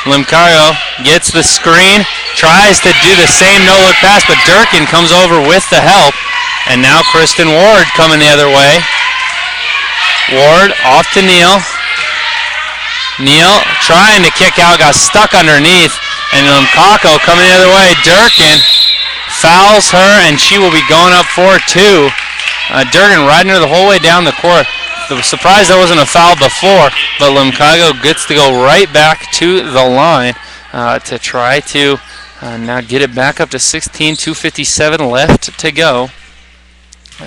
S3: Limcargo gets the screen, tries to do the same no-look pass, but Durkin comes over with the help. And now Kristen Ward coming the other way. Ward off to Neal. Neal trying to kick out, got stuck underneath. And Limcargo coming the other way. Durkin fouls her, and she will be going up for 2. Durkin riding her the whole way down the court. I was surprised there wasn't a foul before, but Limcargo gets to go right back to the line to try to now get it back up to 16, 2:57 left to go.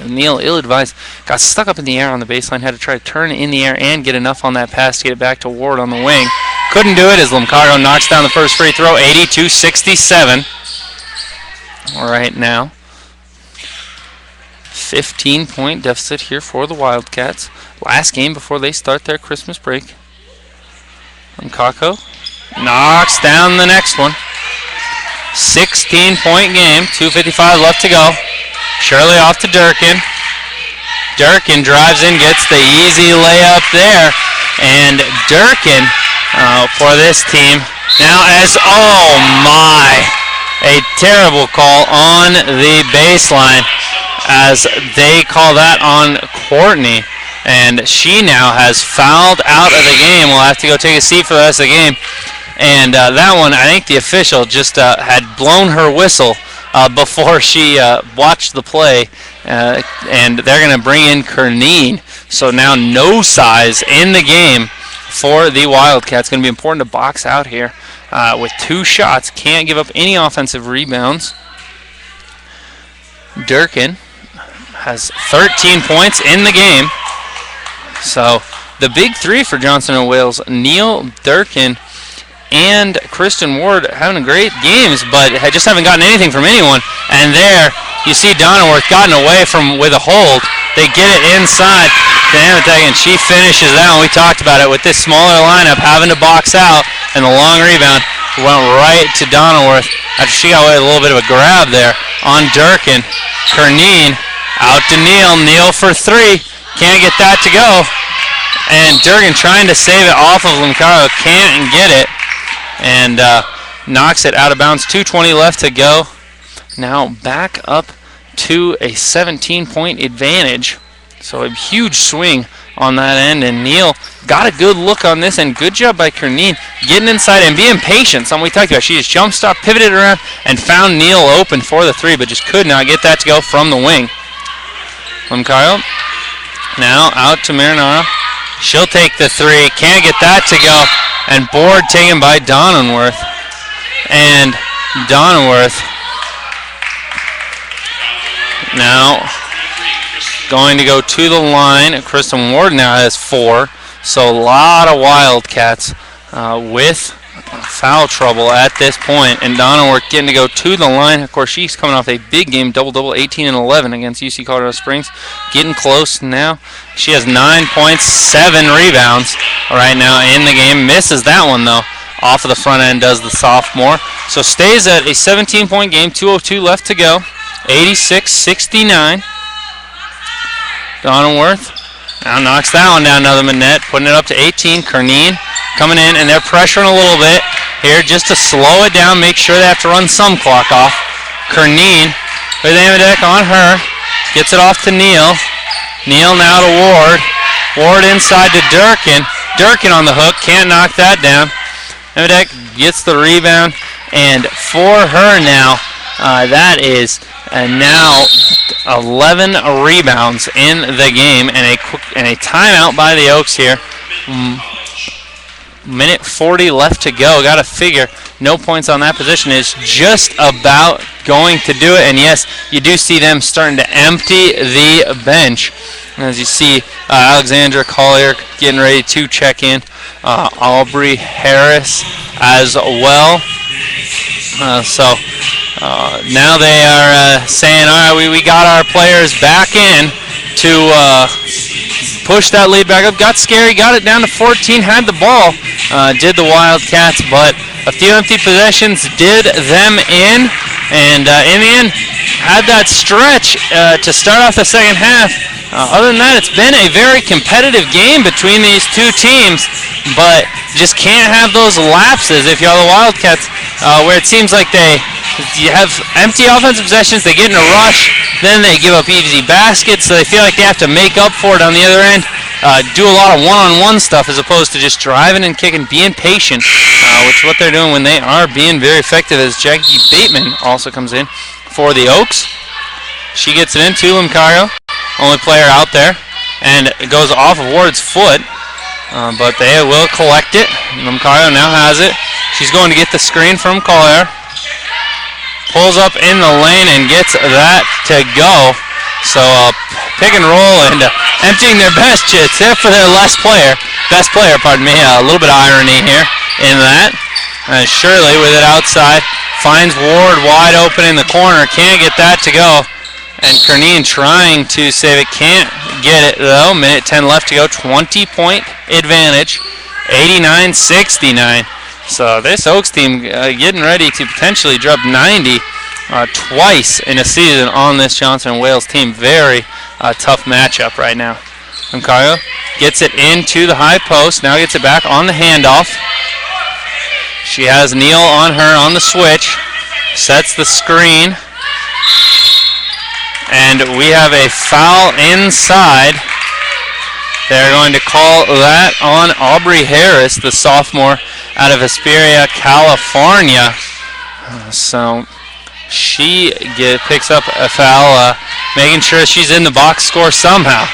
S3: Neal, ill-advised, got stuck up in the air on the baseline, had to try to turn in the air and get enough on that pass to get it back to Ward on the wing. Couldn't do it as Limcargo knocks down the first free throw, 82-67 right now. 15-point deficit here for the Wildcats. Last game before they start their Christmas break. Limcargo knocks down the next one. 16-point game, 2:55 left to go. Shirley off to Durkin. Durkin drives in, gets the easy layup there. And Durkin for this team now as, oh my, a terrible call on the baseline as they call that on Courtney. And she now has fouled out of the game. We'll have to go take a seat for the rest of the game. And that one, I think the official just had blown her whistle before she watched the play. And they're going to bring in Kernine. So now no size in the game for the Wildcats. Going to be important to box out here with 2 shots. Can't give up any offensive rebounds. Durkin has 13 points in the game. So the big 3 for Johnson and Wales, Neal, Durkin, and Kristen Ward having great games, but just haven't gotten anything from anyone. And there you see Donnerworth gotten away from with a hold. They get it inside to Amatek, and she finishes that one. We talked about it with this smaller lineup having to box out, and the long rebound went right to Donnerworth after she got away with a little bit of a grab there on Durkin. Kernine out to Neal. Neal for 3. Can't get that to go. And Durkin trying to save it off of Limcargo. Can't get it. And knocks it out of bounds. 2:20 left to go. Now back up to a 17-point advantage. So a huge swing on that end, and Neal got a good look on this, and good job by Kernine getting inside and being patient. Something we talked about. She just jump stopped, pivoted around, and found Neal open for the three, but just could not get that to go from the wing. Limcario now out to Marinara. She'll take the three. Can't get that to go. And board taken by Donenworth. And Donenworth now going to go to the line. Kristen Ward now has 4. So a lot of Wildcats with foul trouble at this point. And Donenworth getting to go to the line. Of course, she's coming off a big game, double-double, 18 and 11 against UC Colorado Springs. Getting close now. She has 9 points, 7 rebounds right now in the game. Misses that one, though. Off of the front end does the sophomore. So stays at a 17-point game, 2:02 left to go. 86-69. Donenworth now knocks that one down another net, putting it up to 18. Kernine coming in, and they're pressuring a little bit here just to slow it down, make sure they have to run some clock off. Kernine with Amadek on her, gets it off to Neal. Neal now to Ward. Ward inside to Durkin. Durkin on the hook, can't knock that down. Amadek gets the rebound, and for her now, that is now 11 rebounds in the game, and a timeout by the Oaks here. Minute 40 left to go. Got to figure no points on that position is just about going to do it. And yes, you do see them starting to empty the bench. And as you see, Alexandra Collier getting ready to check in. Aubrey Harris as well. So now they are saying, all right, we got our players back in to push that lead back up. Got scary, got it down to 14, had the ball, did the Wildcats, but a few empty possessions did them in, and in the end, had that stretch to start off the second half. Other than that, it's been a very competitive game between these two teams, but just can't have those lapses if you're the Wildcats, where it seems like you have empty offensive possessions, they get in a rush, then they give up easy baskets, so they feel like they have to make up for it on the other end. Do a lot of one-on-one stuff as opposed to just driving and kicking, being patient, which is what they're doing when they are being very effective, as Jackie Bateman also comes in for the Oaks. She gets it into Limcario, only player out there, and it goes off of Ward's foot, but they will collect it. Limcario now has it. She's going to get the screen from Collier. Pulls up in the lane and gets that to go. So pick and roll and emptying their best except for their best player. A little bit of irony here in that. Shirley with it outside finds Ward wide open in the corner. Can't get that to go. And Kernine trying to save it. Can't get it though. Minute 10 left to go. 20-point advantage. 89-69. So this Oaks team getting ready to potentially drop 90 twice in a season on this Johnson & Wales team. Very tough matchup right now. Limcario gets it into the high post. Now gets it back on the handoff. She has Neal on her on the switch. Sets the screen. And we have a foul inside. They're going to call that on Aubrey Harris, the sophomore out of Hesperia, California. So she picks up a foul, making sure she's in the box score somehow.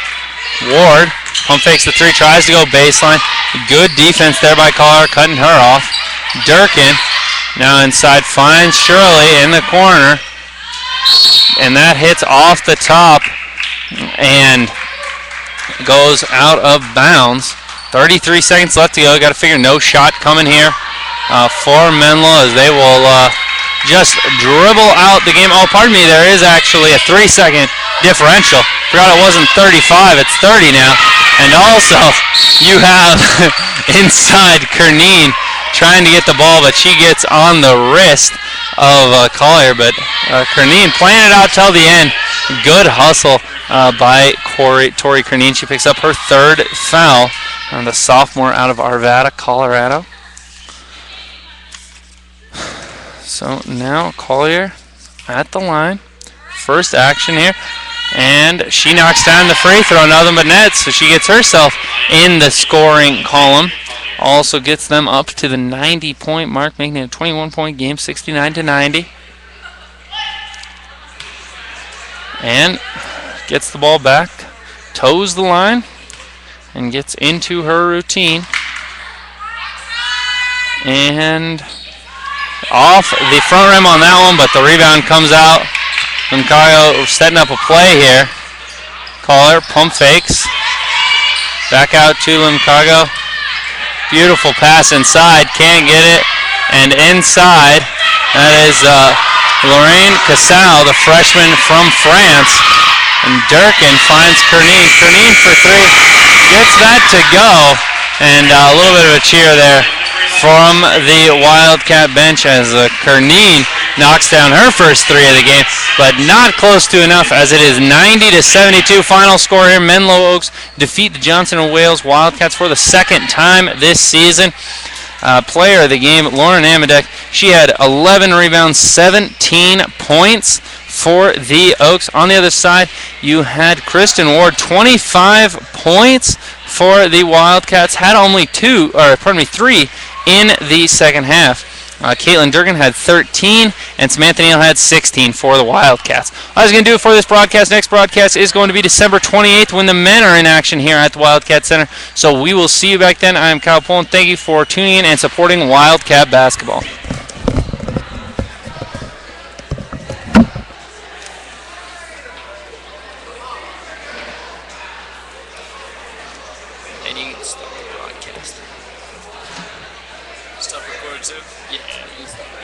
S3: Ward pump fakes the three, tries to go baseline. Good defense there by Collier, cutting her off. Durkin now inside, finds Shirley in the corner, and that hits off the top and goes out of bounds. 33 seconds left to go. Got to figure no shot coming here for Menlo, as they will just dribble out the game. Oh, pardon me, there is actually a 3-second differential. Forgot it wasn't 35, it's 30 now. And also, you have inside Kernine trying to get the ball, but she gets on the wrist of Collier. But Kernine playing it out till the end. Good hustle by Tori Kernine. She picks up her third foul. The sophomore out of Arvada, Colorado. So now Collier at the line. First action here. And she knocks down the free throw, nothing but net, so she gets herself in the scoring column. Also gets them up to the 90-point mark, making it a 21-point game, 69-90. And gets the ball back, toes the line, and gets into her routine. And off the front rim on that one, but the rebound comes out. Limcago setting up a play here. Caller, pump fakes. Back out to Limcago. Beautiful pass inside, can't get it. And inside, that is Lorraine Casal, the freshman from France. And Durkin finds Kernine. Kernine for three, gets that to go. And a little bit of a cheer there from the Wildcat bench as Kernine knocks down her first three of the game, but not close to enough as it is 90-72 final score here. Menlo Oaks defeat the Johnson & Wales Wildcats for the second time this season. Player of the game, Lauren Amadek, she had 11 rebounds, 17 points for the Oaks. On the other side, you had Kristen Ward, 25 points for the Wildcats, had only three in the second half. Caitlin Durkin had 13, and Samantha Neal had 16 for the Wildcats. I was going to do it for this broadcast. Next broadcast is going to be December 28th when the men are in action here at the Wildcat Center. So we will see you back then. I am Kyle Pullen. Thank you for tuning in and supporting Wildcat basketball.